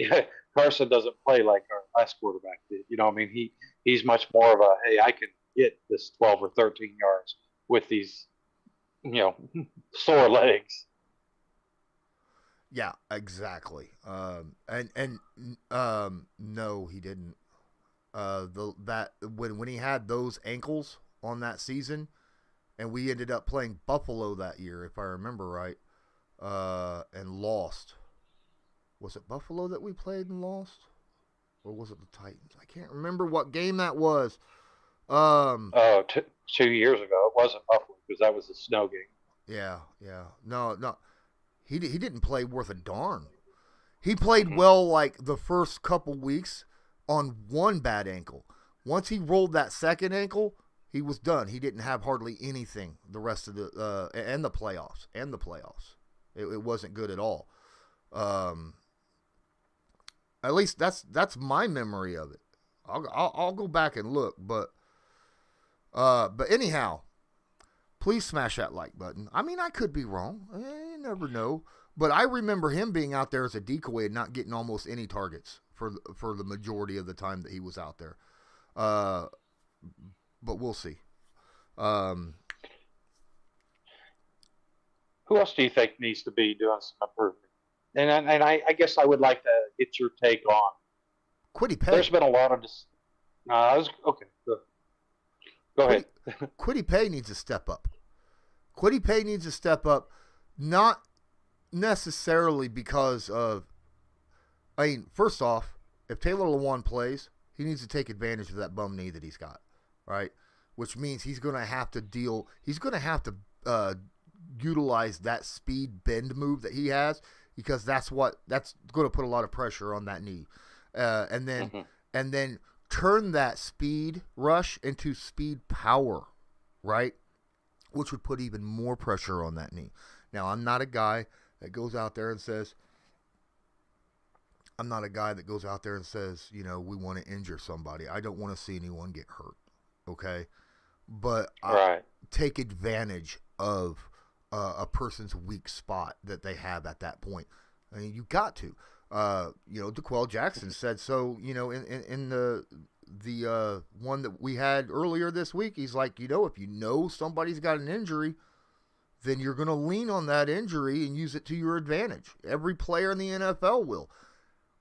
Carson doesn't play like our last quarterback did. You know what I mean? He's much more of a, hey, I can get this 12 or 13 yards with these, you know, sore legs. Yeah, exactly. No, he didn't. When he had those ankles on that season, and we ended up playing Buffalo that year, if I remember right, and lost. Was it Buffalo that we played and lost? Or was it the Titans? I can't remember what game that was. Oh, 2 years ago. It wasn't Buffalo because that was a snow game. Yeah. No. He didn't play worth a darn. He played well like the first couple weeks on one bad ankle. Once he rolled that second ankle, he was done. He didn't have hardly anything the rest of the and the playoffs. It wasn't good at all. At least that's my memory of it. I'll go back and look, but anyhow, please smash that like button. I mean, I could be wrong. You never know. But I remember him being out there as a decoy and not getting almost any targets for the majority of the time that he was out there. But we'll see. Who else do you think needs to be doing some improvement? And I guess I would like to get your take on. Kwity Paye. There's been a lot of okay. Go ahead. Kwity Paye needs to step up. Kwity Paye needs to step up, not necessarily because of. I mean, first off, if Taylor Lewan plays, he needs to take advantage of that bum knee that he's got, right? Which means he's going to have to deal. He's going to have to utilize that speed bend move that he has, because that's going to put a lot of pressure on that knee, and then turn that speed rush into speed power, right? Which would put even more pressure on that knee. Now, I'm not a guy that goes out there and says, you know, we want to injure somebody. I don't want to see anyone get hurt, okay? But I take advantage of a person's weak spot that they have at that point. I mean, you got to. You know, DeQuell Jackson said so, you know, in the one that we had earlier this week. He's like, you know, if you know somebody's got an injury, then you're going to lean on that injury and use it to your advantage. Every player in the NFL will.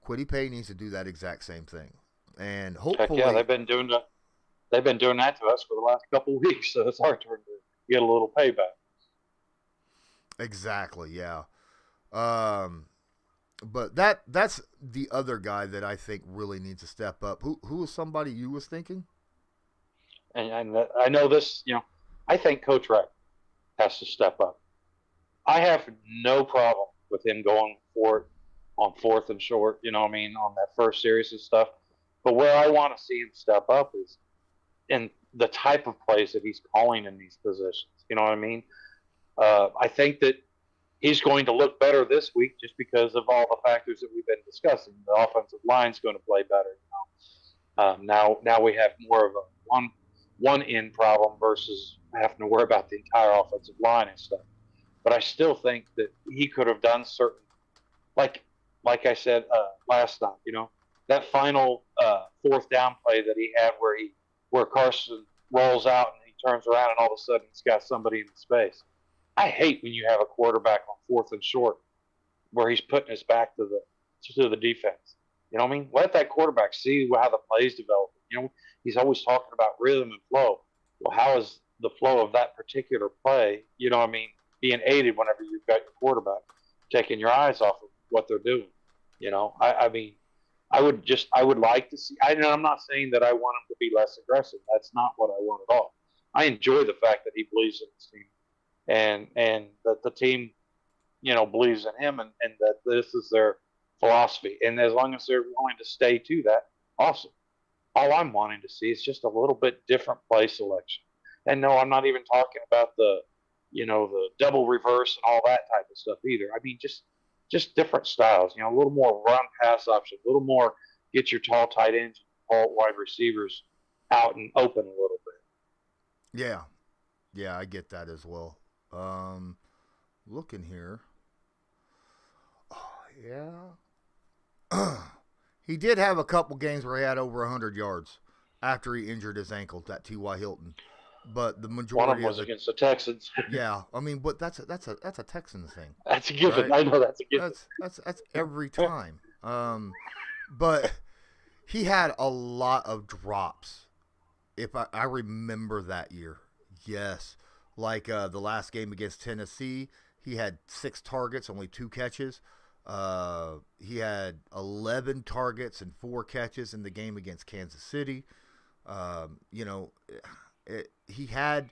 Kwity Paye needs to do that exact same thing. And hopefully... Heck yeah, they've been doing that to us for the last couple of weeks, so it's our turn to get a little payback. Exactly, yeah. But that's the other guy that I think really needs to step up. Who was somebody you was thinking? And I know this, you know, I think Coach Wright has to step up. I have no problem with him going for it on fourth and short, you know what I mean, on that first series and stuff. But where I want to see him step up is in the type of plays that he's calling in these positions. You know what I mean? I think that he's going to look better this week just because of all the factors that we've been discussing. The offensive line's going to play better. You know? Now we have more of a one in problem versus having to worry about the entire offensive line and stuff. But I still think that he could have done certain, like I said last night, you know, that final fourth down play that he had where Carson rolls out and he turns around and all of a sudden he's got somebody in the space. I hate when you have a quarterback on fourth and short where he's putting his back to the defense. You know what I mean? Let that quarterback see how the plays develop. You know, he's always talking about rhythm and flow. Well, how is the flow of that particular play, you know what I mean, being aided whenever you've got your quarterback taking your eyes off of what they're doing? You know, I mean, I would like to see. I'm not saying that I want him to be less aggressive. That's not what I want at all. I enjoy the fact that he believes in his team. And that the team, you know, believes in him and that this is their philosophy. And as long as they're willing to stay to that, awesome. All I'm wanting to see is just a little bit different play selection. And no, I'm not even talking about the double reverse and all that type of stuff either. I mean, just different styles, you know, a little more run pass option, a little more get your tall tight ends, tall wide receivers out and open a little bit. Yeah, I get that as well. Looking here. Oh, yeah. He did have a couple games where he had over 100 yards after he injured his ankle, that T.Y. Hilton. But the majority one of them was against the Texans. Yeah, I mean, but that's a Texan thing. That's a given. Right? I know that's a given. That's every time. But he had a lot of drops. If I remember that year, yes, like the last game against Tennessee, he had 6 targets, only 2 catches. He had 11 targets and 4 catches in the game against Kansas City. You know, he had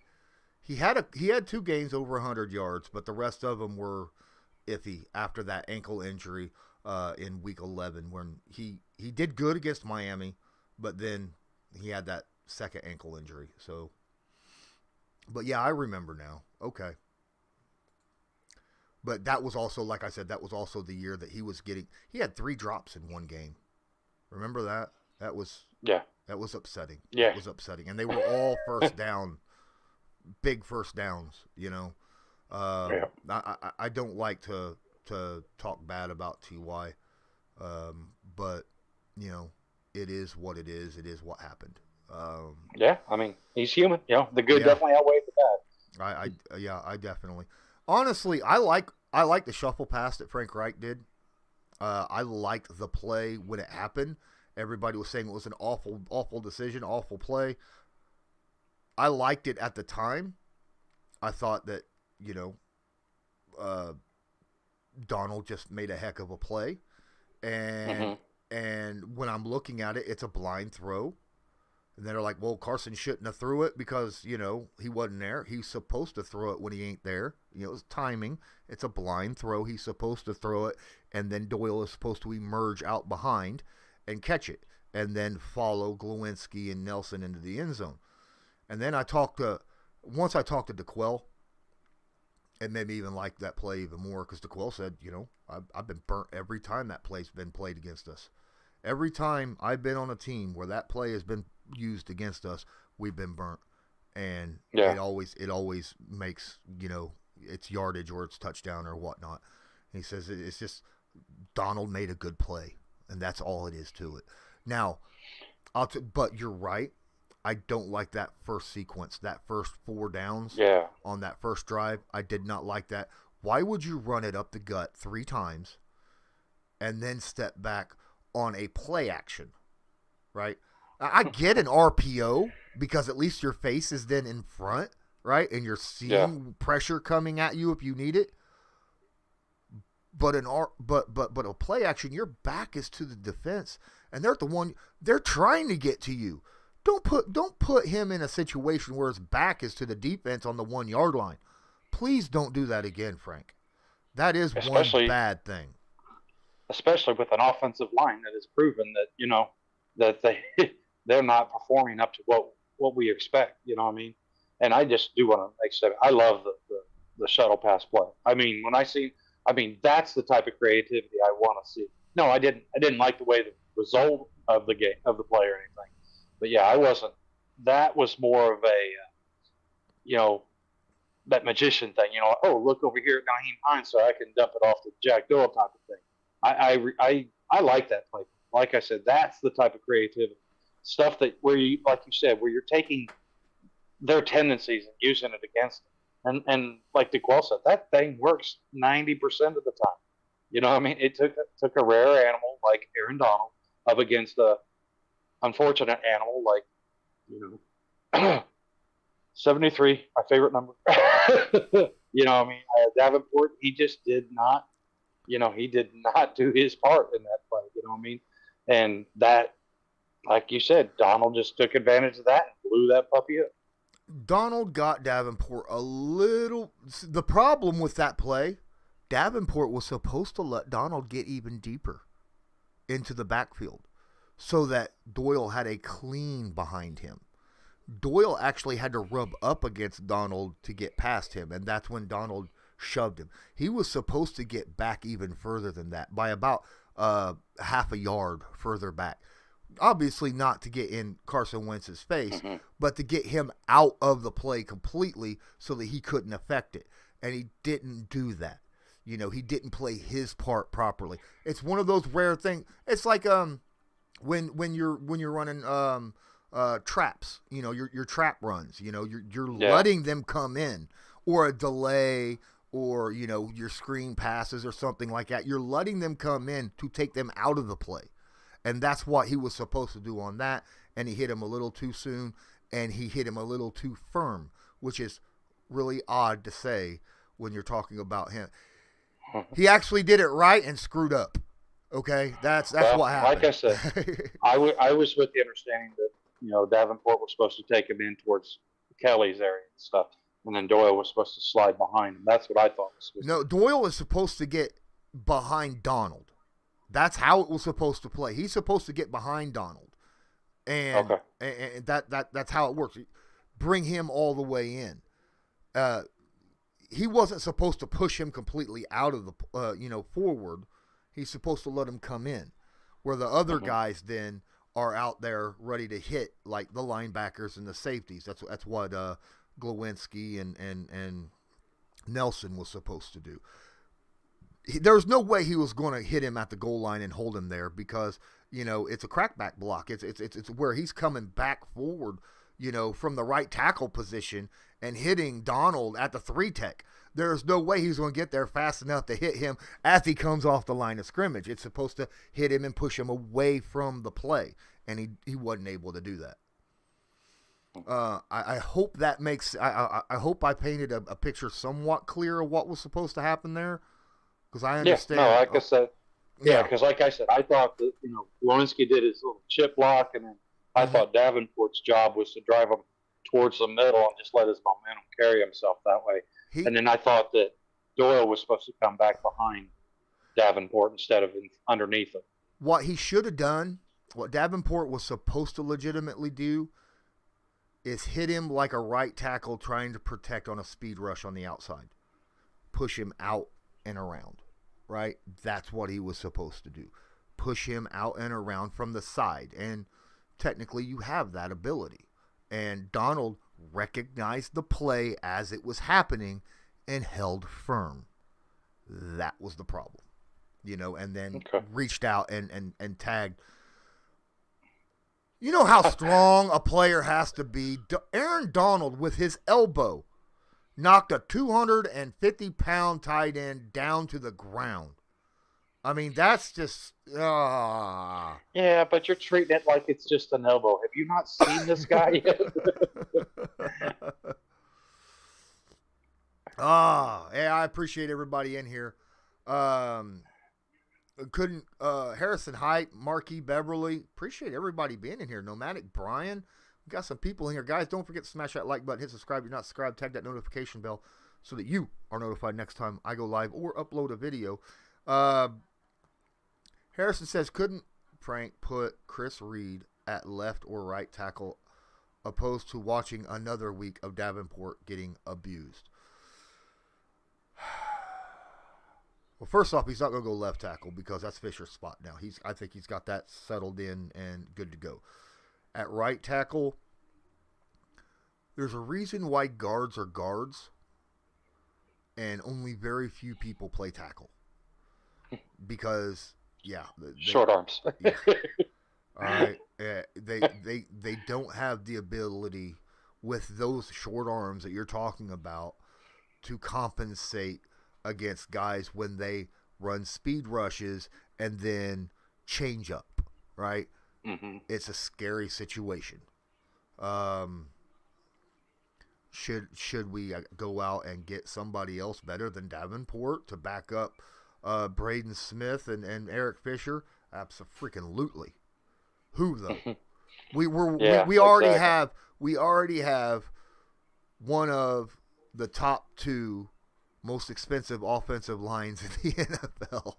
2 games over 100 yards, but the rest of them were iffy after that ankle injury in week 11 when he did good against Miami, but then he had that second ankle injury. So, but yeah, I remember now. Okay. But that was also, like I said, that was also the year that he had 3 drops in one game. Remember that? That was upsetting. Yeah. It was upsetting. And they were all first down, big first downs, you know. I don't like to talk bad about T.Y., but, you know, it is what it is. It is what happened. I mean, he's human. You know, the good definitely outweighed the bad. I definitely. Honestly, I like the shuffle pass that Frank Reich did. I liked the play when it happened. Everybody was saying it was an awful decision, awful play. I liked it at the time. I thought that, you know, Donald just made a heck of a play. And when I'm looking at it, it's a blind throw. And they're like, well, Carson shouldn't have threw it because, you know, he wasn't there. He's supposed to throw it when he ain't there. You know, it's timing. It's a blind throw. He's supposed to throw it, and then Doyle is supposed to emerge out behind and catch it, and then follow Lewinsky and Nelson into the end zone. And then once I talked to DeQuell, it made me even like that play even more because DeQuell said, you know, I've been burnt every time that play's been played against us. Every time I've been on a team where that play has been used against us, we've been burnt. And it always makes, you know, it's yardage or it's touchdown or whatnot. And he says it's just Donald made a good play, and that's all it is to it. Now, but you're right. I don't like that first sequence, that first 4 downs on that first drive. I did not like that. Why would you run it up the gut 3 times and then step back on a play action, right? I get an RPO because at least your face is then in front, right? And you're seeing pressure coming at you if you need it. But a play action, your back is to the defense, and they're trying to get to you. Don't put him in a situation where his back is to the defense on the 1 yard line. Please don't do that again, Frank. That is one bad thing. Especially with an offensive line that has proven that, you know, that they're not performing up to what we expect. You know what I mean? And I just do want to make sure. I love the shuttle pass play. I mean, that's the type of creativity I want to see. No, I didn't like the way the result of the game, of the play or anything. But yeah, I wasn't. That was more of a, you know, that magician thing. You know, oh, look over here at Naheem Hines, so I can dump it off to Jack Doyle type of thing. I like that play. Like I said, that's the type of creativity stuff that where you, like you said, where you're taking their tendencies and using it against them. And like DeQuell said, that thing works 90% of the time. You know what I mean? It took a rare animal like Aaron Donald up against a unfortunate animal like, you know, 73, my favorite number. You know what I mean? Davenport, he just did not, you know, he did not do his part in that play. You know what I mean? And that, like you said, Donald just took advantage of that and blew that puppy up. Donald got Davenport a little. The problem with that play, Davenport was supposed to let Donald get even deeper into the backfield so that Doyle had a clean behind him. Doyle actually had to rub up against Donald to get past him, and that's when Donald shoved him. He was supposed to get back even further than that, by about half a yard further back. Obviously not to get in Carson Wentz's face, but to get him out of the play completely so that he couldn't affect it. And he didn't do that. You know, he didn't play his part properly. It's one of those rare things. It's like when you're running traps, you know, your trap runs, you know, you're letting them come in, or a delay, or, you know, your screen passes or something like that. You're letting them come in to take them out of the play. And that's what he was supposed to do on that. And he hit him a little too soon, and he hit him a little too firm, which is really odd to say when you're talking about him. He actually did it right and screwed up. Okay, that's what happened. Like I said, I was with the understanding that Davenport was supposed to take him in towards Kelly's area and stuff, and then Doyle was supposed to slide behind him. That's what I thought was supposed No, Doyle is supposed to get behind Donald. That's how it was supposed to play. He's supposed to get behind Donald, and that's how it works. Bring him all the way in. He wasn't supposed to push him completely out of the forward. He's supposed to let him come in, where the other guys then are out there ready to hit, like the linebackers and the safeties. That's what Lewinsky and Nelson was supposed to do. There's no way he was going to hit him at the goal line and hold him there, because it's a crackback block. It's where he's coming back forward, from the right tackle position and hitting Donald at the 3-tech. There's no way he's going to get there fast enough to hit him as he comes off the line of scrimmage. It's supposed to hit him and push him away from the play, and he wasn't able to do that. I hope that makes. I hope I painted a picture somewhat clear of what was supposed to happen there, because I understand. Yeah, no, like I said, because like I said, I thought that Lewinsky did his little chip block, and then I thought Davenport's job was to drive him towards the middle and just let his momentum carry himself that way. And then I thought that Doyle was supposed to come back behind Davenport instead of underneath him. What he should have done, what Davenport was supposed to legitimately do, is hit him like a right tackle trying to protect on a speed rush on the outside. Push him out and around, right? That's what he was supposed to do. Push him out and around from the side. And technically you have that ability. And Donald recognized the play as it was happening and held firm. That was the problem, and then reached out and tagged. You know how strong a player has to be. Aaron Donald, with his elbow, knocked a 250-pound tight end down to the ground. I mean, that's just... Yeah, but you're treating it like it's just an elbow. Have you not seen this guy yet? Yeah, I appreciate everybody in here. Harrison Height, Marquis Beverly, appreciate everybody being in here. Nomadic Brian, we got some people in here. Guys, don't forget to smash that like button, hit subscribe if you're not subscribed, tag that notification bell so that you are notified next time I go live or upload a video. Harrison says, couldn't Frank put Chris Reed at left or right tackle opposed to watching another week of Davenport getting abused? Well, first off, he's not going to go left tackle because that's Fisher's spot now. I think he's got that settled in and good to go. At right tackle, there's a reason why guards are guards and only very few people play tackle. Because, short arms. Yeah. All right. They don't have the ability with those short arms that you're talking about to compensate against guys when they run speed rushes and then change up, right? Mm-hmm. It's a scary situation. Should we go out and get somebody else better than Davenport to back up Braden Smith and Eric Fisher? Abso-freaking-lutely. Who though? we already have one of the top two most expensive offensive lines in the NFL.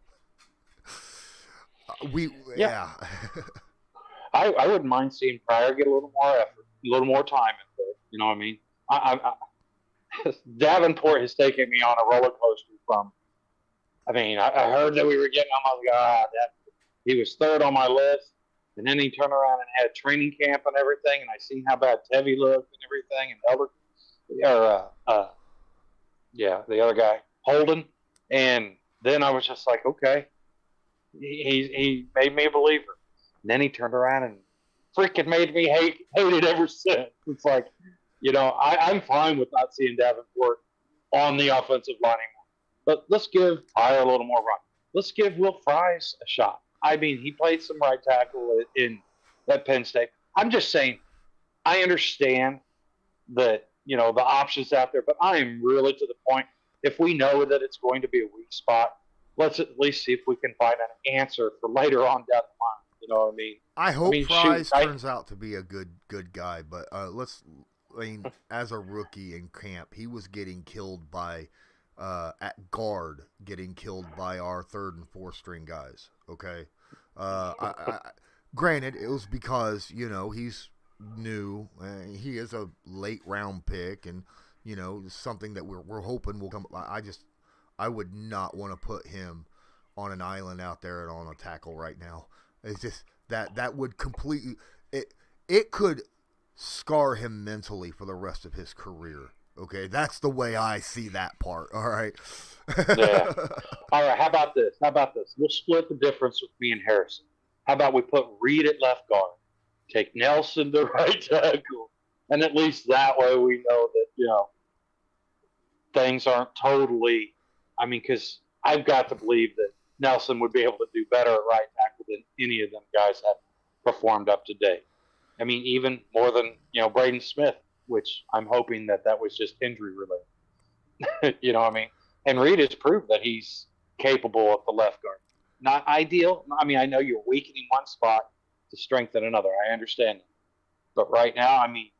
I wouldn't mind seeing Pryor get a little more effort, a little more time into it. You know what I mean? Davenport has taken me on a roller coaster from. I heard that we were getting him. I was like, he was third on my list, and then he turned around and had training camp and everything, and I seen how bad Tevy looked and everything, and the other guy, Holden, and then I was just like, okay, he made me a believer. And then he turned around and freaking made me hate it ever since. It's like, I'm fine with not seeing Davenport on the offensive line anymore. But let's give Pryor a little more run. Let's give Will Fries a shot. He played some right tackle at Penn State. I'm just saying, I understand that, the options out there, but I am really to the point, if we know that it's going to be a weak spot, let's at least see if we can find an answer for later on down the know what I mean? I hope Fries shoot, turns out to be a good guy, but as a rookie in camp, he was getting killed by at guard, getting killed by our third and fourth string guys. Okay, granted, it was because he's new. He is a late round pick, and something that we're hoping will come. I would not want to put him on an island out there and on a tackle right now. It's just that would completely it could scar him mentally for the rest of his career. Okay, that's the way I see that part. All right. Yeah. All right. How about this? We'll split the difference with me and Harrison. How about we put Reed at left guard, take Nelson to right tackle, and at least that way we know that things aren't totally. I mean, because I've got to believe that Nelson would be able to do better at right tackle than any of them guys have performed up to date. I mean, even more than Braden Smith, which I'm hoping that was just injury related. You know what I mean? And Reed has proved that he's capable at the left guard. Not ideal. I mean, I know you're weakening one spot to strengthen another. I understand that. But right now, I mean,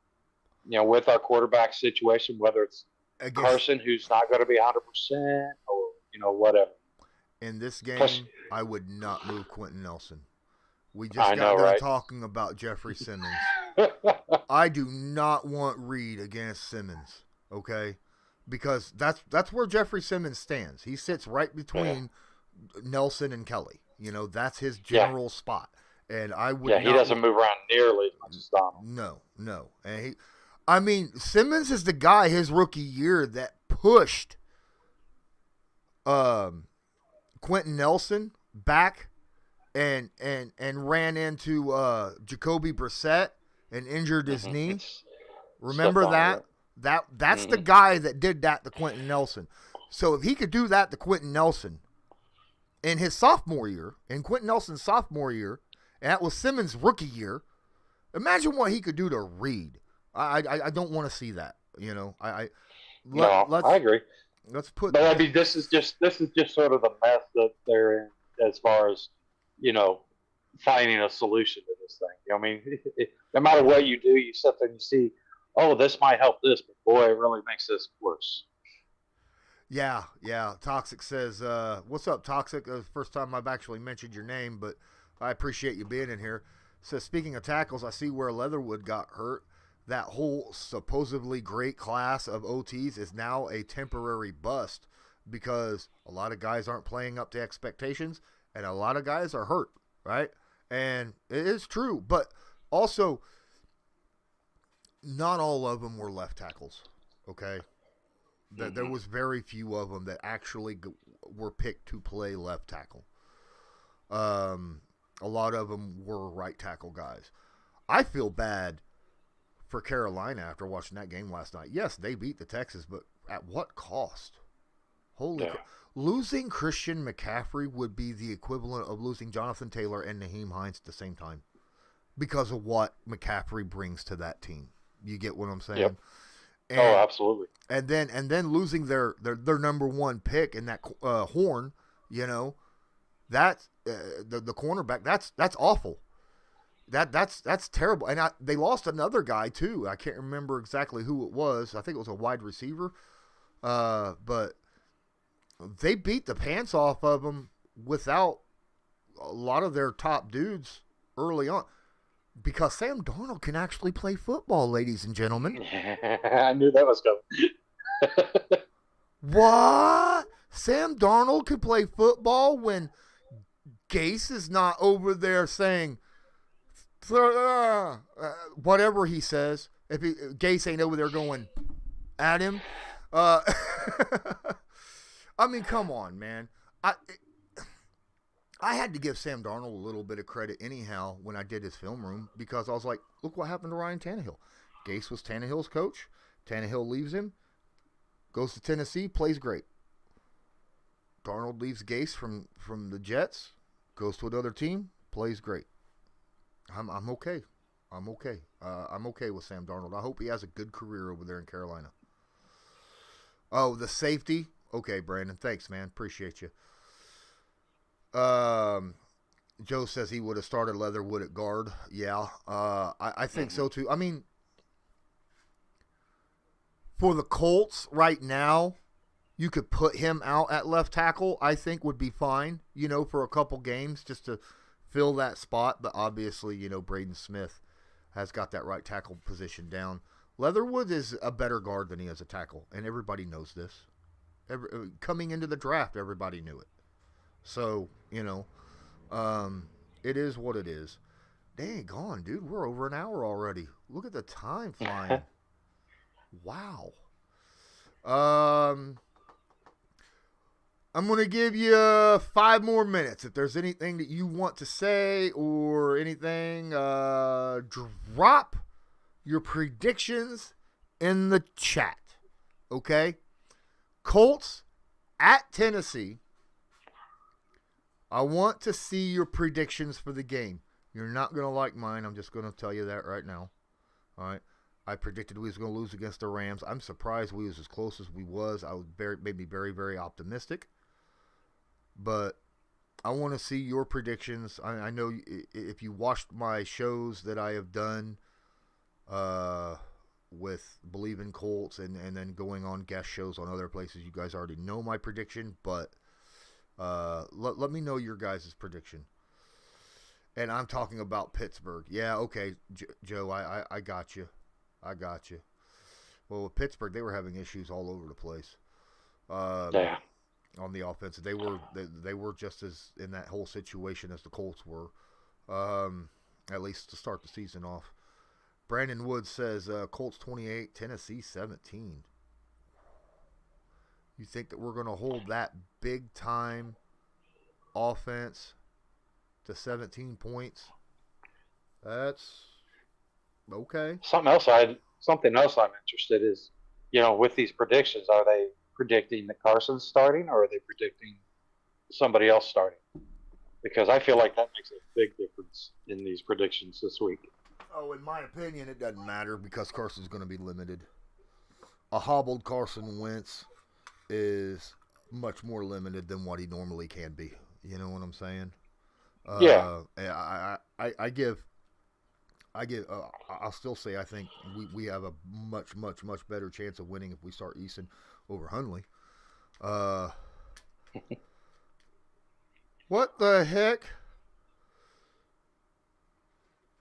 with our quarterback situation, whether it's Carson, who's not going to be 100%, or whatever. In this game, I would not move Quentin Nelson. We just got done talking about Jeffrey Simmons. I do not want Reed against Simmons, okay? Because that's where Jeffrey Simmons stands. He sits right between Nelson and Kelly. That's his general spot. And I would. Yeah, he doesn't move around nearly as much as Donald. No. And Simmons is the guy his rookie year that pushed Quentin Nelson back and ran into Jacoby Brissett and injured his knee. Remember that? That's the guy that did that to Quentin Nelson. So if he could do that to Quentin Nelson in his sophomore year, in Quentin Nelson's sophomore year, and that was Simmons' rookie year, imagine what he could do to Reed. I don't want to see that. I agree. Let's put. But I mean, this is just sort of the mess that they're in as far as finding a solution to this thing. I mean, no matter what you do, you sit there and you see, oh, this might help this, but boy, it really makes this worse. Yeah. Toxic says, "What's up, Toxic?" First time I've actually mentioned your name, but I appreciate you being in here. Says, speaking of tackles, I see where Leatherwood got hurt. That whole supposedly great class of OTs is now a temporary bust because a lot of guys aren't playing up to expectations and a lot of guys are hurt, right? And it is true, but also not all of them were left tackles, okay? There was very few of them that actually were picked to play left tackle. A lot of them were right tackle guys. I feel bad for Carolina after watching that game last night. Yes, they beat the Texans, but at what cost? Holy crap. Losing Christian McCaffrey would be the equivalent of losing Jonathan Taylor and Naheem Hines at the same time because of what McCaffrey brings to that team. You get what I'm saying? Yep. Absolutely. And then losing their number one pick in that Horn, that's the cornerback. That's awful. That's terrible. And they lost another guy too. I can't remember exactly who it was. I think it was a wide receiver. But they beat the pants off of them without a lot of their top dudes early on. Because Sam Darnold can actually play football, ladies and gentlemen. I knew that was coming. What? Sam Darnold could play football when Gase is not over there saying whatever he says. If Gase ain't over there going at him. I mean, come on, man. I had to give Sam Darnold a little bit of credit anyhow when I did his film room because I was like, look what happened to Ryan Tannehill. Gase was Tannehill's coach. Tannehill leaves him, goes to Tennessee, plays great. Darnold leaves Gase from the Jets, goes to another team, plays great. I'm okay. I'm okay. I'm okay with Sam Darnold. I hope he has a good career over there in Carolina. Oh, the safety? Okay, Brandon. Thanks, man. Appreciate you. Joe says he would have started Leatherwood at guard. Yeah, I think so too. I mean, for the Colts right now, you could put him out at left tackle. I think would be fine, for a couple games just to fill that spot. But obviously, Braden Smith has got that right tackle position down. Leatherwood is a better guard than he is a tackle, and everybody knows this. Coming into the draft, everybody knew it. So, it is what it is. Dang, gone, dude. We're over an hour already. Look at the time flying. Wow. I'm going to give you 5 more minutes. If there's anything that you want to say or anything, drop your predictions in the chat. Okay? Colts at Tennessee. I want to see your predictions for the game. You're not going to like mine. I'm just going to tell you that right now. All right? I predicted we was going to lose against the Rams. I'm surprised we was as close as we was. Made me very, very optimistic. But I want to see your predictions. I know if you watched my shows that I have done with Believe in Colts and then going on guest shows on other places, you guys already know my prediction. But let me know your guys' prediction. And I'm talking about Pittsburgh. Yeah, okay, Joe, I got you. I got you. Well, with Pittsburgh, they were having issues all over the place. Yeah. On the offense, they were just as in that whole situation as the Colts were, at least to start the season off. Brandon Woods says Colts 28, Tennessee 17. You think that we're going to hold that big time offense to 17 points? That's okay. Something else I'm interested is, with these predictions, are they predicting that Carson's starting, or are they predicting somebody else starting? Because I feel like that makes a big difference in these predictions this week. Oh, in my opinion, it doesn't matter because Carson's going to be limited. A hobbled Carson Wentz is much more limited than what he normally can be. You know what I'm saying? Yeah. I'll still say I think we have a much, much, much better chance of winning if we start Easton over Hundley. What the heck?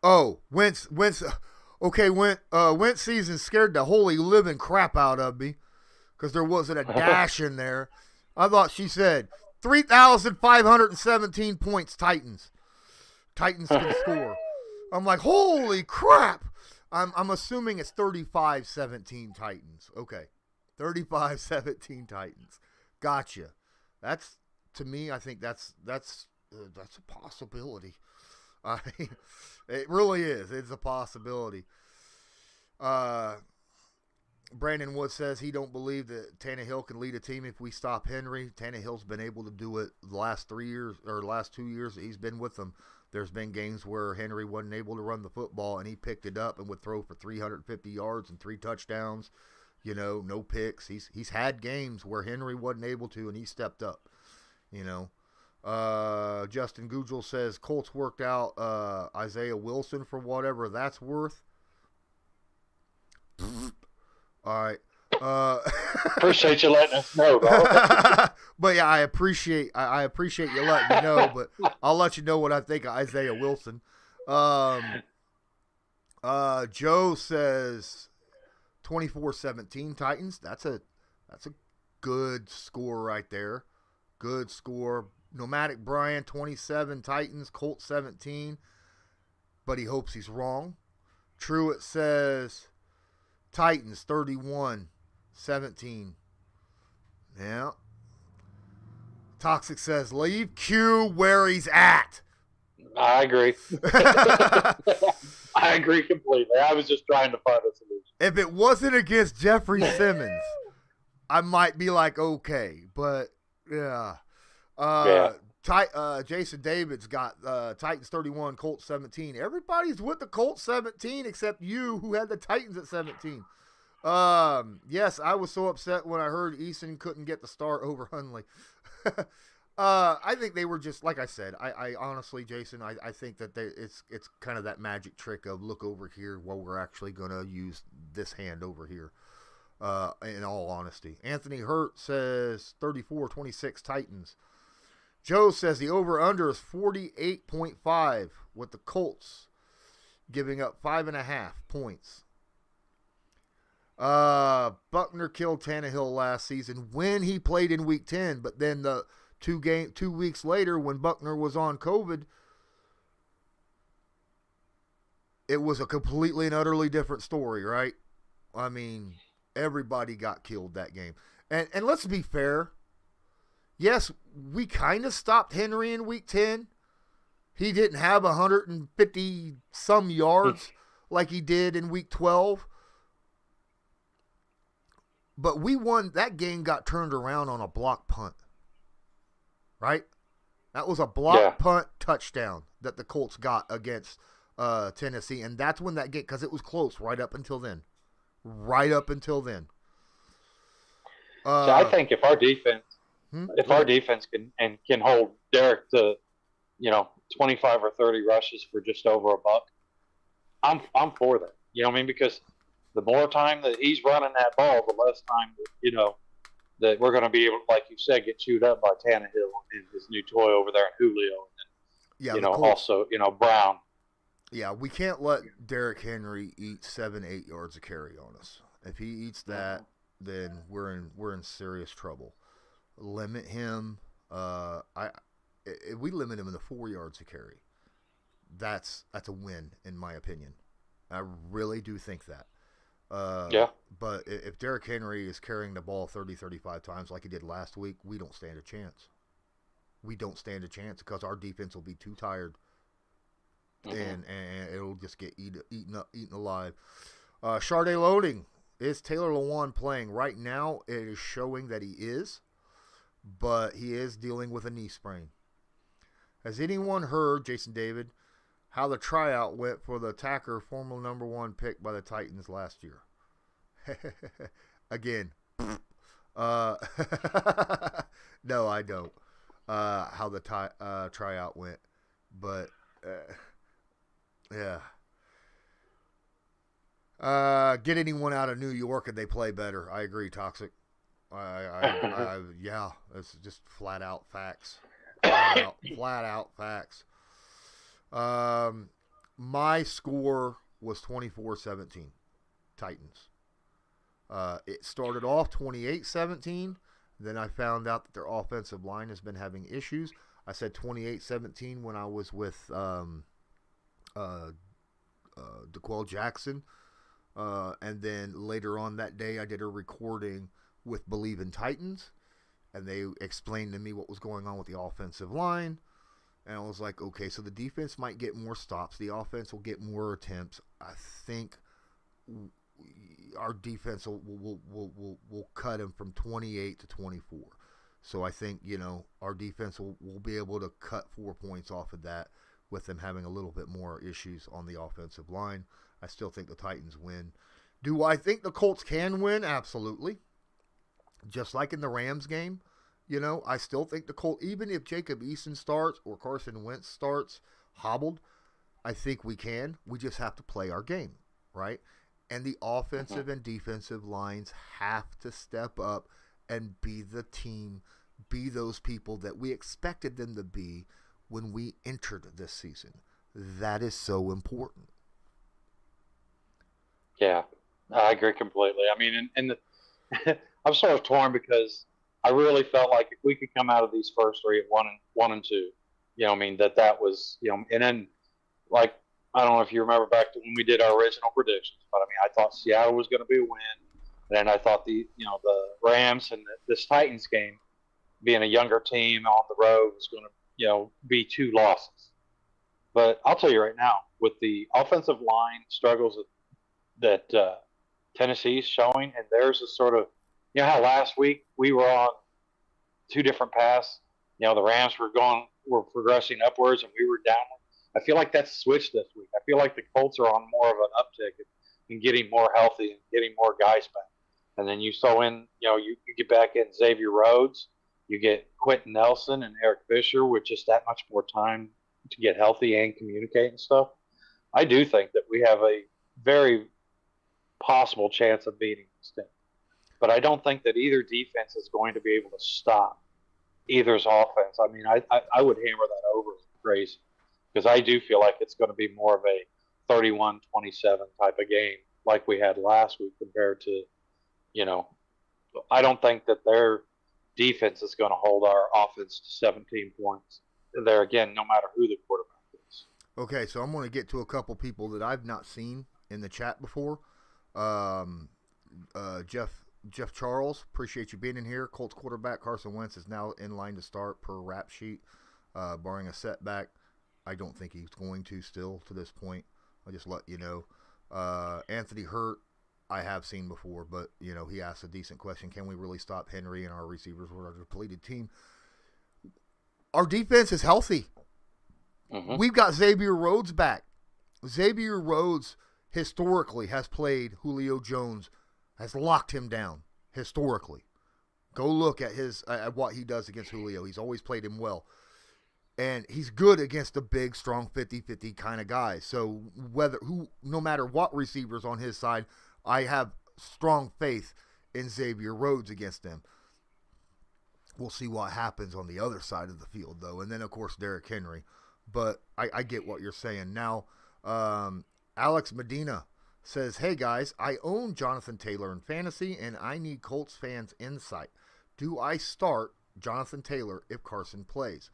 Oh, Wentz. Okay, Wentz season scared the holy living crap out of me because there wasn't a dash in there. I thought she said 3,517 points. Titans can score. I'm like, holy crap! I'm assuming it's 35-17 Titans. Okay, 35-17 Titans. Gotcha. That's, to me, I think that's a possibility. I mean, it really is. It's a possibility. Brandon Wood says he don't believe that Tannehill can lead a team if we stop Henry. Tannehill's been able to do it the last 2 years that he's been with them. There's been games where Henry wasn't able to run the football, and he picked it up and would throw for 350 yards and 3 touchdowns. No picks. He's had games where Henry wasn't able to, and he stepped up. Justin Gugel says Colts worked out Isaiah Wilson for whatever that's worth. All right. Appreciate you letting us know, dog. But yeah, I appreciate you letting me know. But I'll let you know what I think of Isaiah Wilson. Joe says 24-17 Titans. That's a good score right there. Good score. Nomadic Brian 27 Titans. Colts 17. But he hopes he's wrong. Truitt says Titans 31-17. Yeah. Toxic says leave Q where he's at. I agree. I agree completely. I was just trying to find a solution. If it wasn't against Jeffrey Simmons, I might be like, okay. But, yeah. Jason David's got Titans 31, Colts 17. Everybody's with the Colts 17 except you, who had the Titans at 17. Yes, I was so upset when I heard Easton couldn't get the start over Hundley. I think they were just like I said. I honestly, Jason, I think that it's kind of that magic trick of look over here. Well, we're actually going to use this hand over here. In all honesty, Anthony Hurt says 34-26 Titans. Joe says the over/under is 48.5 with the Colts giving up 5.5 points. Buckner killed Tannehill last season when he played in Week 10, but then the 2 weeks later when Buckner was on COVID, it was a completely and utterly different story, right? I mean, everybody got killed that game. And let's be fair. Yes, we kind of stopped Henry in Week 10. He didn't have 150-some yards like he did in Week 12. But we won. That game got turned around on a block punt. Right? That was a block punt touchdown that the Colts got against Tennessee. And that's when that game, because it was close right up until then. So I think if our defense can hold Derek to, 25 or 30 rushes for just over $1, I'm for that. You know what I mean? Because the more time that he's running that ball, the less time that we're going to be able, like you said, get chewed up by Tannehill and his new toy over there, and Julio, and also Brown. Yeah, we can't let Derrick Henry eat 7-8 yards of carry on us. If he eats that, then we're in serious trouble. Limit him. If we limit him to 4 yards of carry, that's a win in my opinion. I really do think that. But if Derrick Henry is carrying the ball 30-35 times like he did last week, we don't stand a chance. We don't stand a chance because our defense will be too tired. And it'll just get eaten alive. Sharday loading. Is Taylor Lewan playing? Right now, it is showing that he is, but he is dealing with a knee sprain. Has anyone heard, Jason David, how the tryout went for the attacker, former number 1 pick by the Titans last year? Again. No, I don't. How the tryout went. But, yeah. Get anyone out of New York and they play better. I agree, Toxic. Yeah, it's just flat out facts. Flat out facts. My score was 24-17, Titans. It started off 28-17. Then I found out that their offensive line has been having issues. I said 28-17 when I was with DeQuell Jackson. And then later on that day, I did a recording with Believe in Titans. And they explained to me what was going on with the offensive line. And I was like, okay, so the defense might get more stops. The offense will get more attempts. I think our defense will cut him from 28 to 24. So I think, our defense will be able to cut 4 points off of that with them having a little bit more issues on the offensive line. I still think the Titans win. Do I think the Colts can win? Absolutely. Just like in the Rams game, I still think the Colts, even if Jacob Easton starts or Carson Wentz starts hobbled, I think we can. We just have to play our game, right? And the offensive and defensive lines have to step up and be the team, be those people that we expected them to be when we entered this season. That is so important. Yeah, I agree completely. I mean, I'm sort of torn because I really felt like if we could come out of these first 3 at 1 and 2, that was, and then like, I don't know if you remember back to when we did our original predictions, but I thought Seattle was going to be a win. And then I thought the Rams and this Titans game, being a younger team on the road, was going to, be 2 losses. But I'll tell you right now, with the offensive line struggles that Tennessee's showing, and theirs is sort of, how last week we were on 2 different paths. The Rams were progressing upwards and we were downward. I feel like that's switched this week. I feel like the Colts are on more of an uptick and getting more healthy and getting more guys back. And then you throw in, you get back in Xavier Rhodes, You get Quentin Nelson and Eric Fisher with just that much more time to get healthy and communicate and stuff. I do think that we have a very possible chance of beating this team. But I don't think that either defense is going to be able to stop either's offense. I mean, I would hammer that over crazy because I do feel like it's going to be more of a 31-27 type of game like we had last week compared to, I don't think that their defense is going to hold our offense to 17 points there again, no matter who the quarterback is. Okay, so I'm going to get to a couple people that I've not seen in the chat before. Jeff Charles, appreciate you being in here. Colts quarterback Carson Wentz is now in line to start per rap sheet, barring a setback. I don't think he's going to still to this point. I'll just let you know. Anthony Hurt, I have seen before, but, he asked a decent question. Can we really stop Henry and our receivers with our depleted team? Our defense is healthy. Mm-hmm. We've got Xavier Rhodes back. Xavier Rhodes historically has played Julio Jones, has locked him down historically. Go look at at what he does against Julio. He's always played him well. And he's good against the big, strong 50-50 kind of guys. So no matter what receivers on his side, I have strong faith in Xavier Rhodes against them. We'll see what happens on the other side of the field, though. And then, of course, Derrick Henry. But I get what you're saying. Now, Alex Medina says, hey, guys, I own Jonathan Taylor in fantasy, and I need Colts fans' insight. Do I start Jonathan Taylor if Carson plays?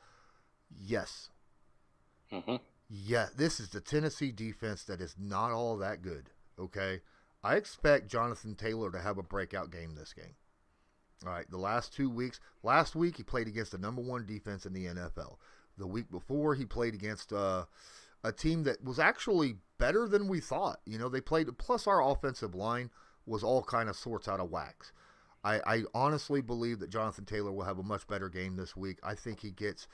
Yes. Mm-hmm. Yeah, this is the Tennessee defense that is not all that good, okay? I expect Jonathan Taylor to have a breakout game this game. All right, the last 2 weeks. Last week, he played against the number one defense in the NFL. The week before, he played against a team that was actually better than we thought. They played, plus our offensive line was all kind of sorts out of whack. I honestly believe that Jonathan Taylor will have a much better game this week. I think he gets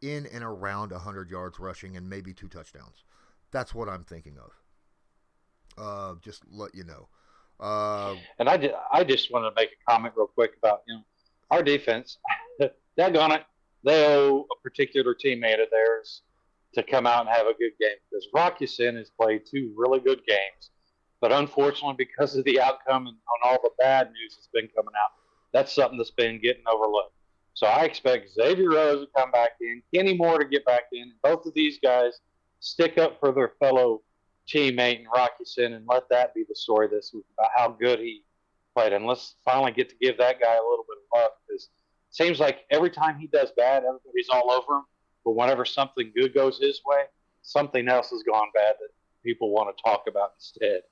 in and around 100 yards rushing and maybe 2 touchdowns. That's what I'm thinking of. Just let you know. And I just want to make a comment real quick about our defense. Daggone it, they owe a particular teammate of theirs to come out and have a good game because Rocky Sin has played 2 really good games, but unfortunately because of the outcome and on all the bad news that's been coming out, that's something that's been getting overlooked. So I expect Xavier Rhodes to come back in, Kenny Moore to get back in. Both of these guys stick up for their fellow teammate in Rocky Sin and let that be the story this week about how good he played. And let's finally get to give that guy a little bit of love because it seems like every time he does bad, everybody's all over him. But whenever something good goes his way, something else has gone bad that people want to talk about instead.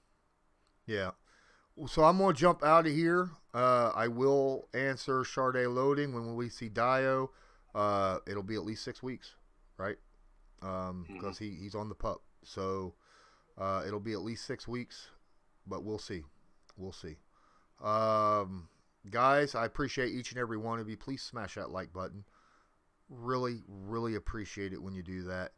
Yeah. So I'm going to jump out of here. I will answer Charday Loading when we see Dio. It'll be at least 6 weeks, right? Because he's on the pup. So it'll be at least 6 weeks, but we'll see. We'll see. Guys, I appreciate each and every one of you. Please smash that like button. Really, really appreciate it when you do that.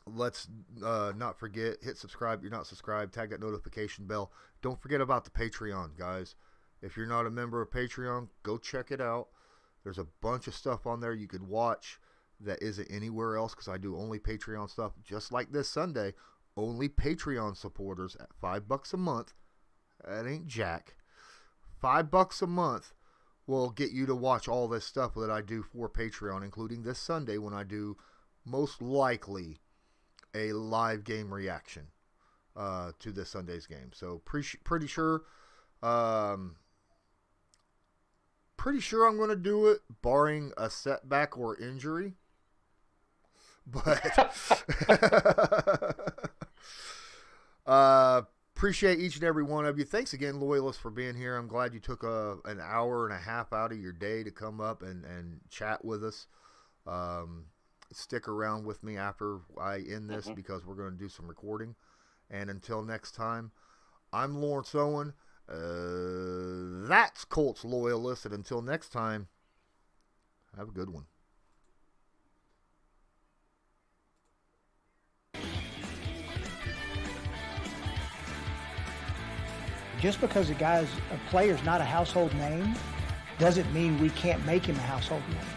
Let's not forget, hit subscribe if you're not subscribed, tag that notification bell. Don't forget about the Patreon, guys. If you're not a member of Patreon, go check it out. There's a bunch of stuff on there you could watch that isn't anywhere else because I do only Patreon stuff. Just like this Sunday, only Patreon supporters at $5 a month. That ain't jack. $5 a month will get you to watch all this stuff that I do for Patreon, including this Sunday when I do most likely a live game reaction to this Sunday's game. So pretty sure I'm going to do it, barring a setback or injury. But appreciate each and every one of you. Thanks again, Loyalists, for being here. I'm glad you took an hour and a half out of your day to come up and chat with us. Stick around with me after I end this because we're going to do some recording. And until next time, I'm Lawrence Owen. That's Colts Loyalist. And until next time, have a good one. Just because a player's not a household name doesn't mean we can't make him a household name.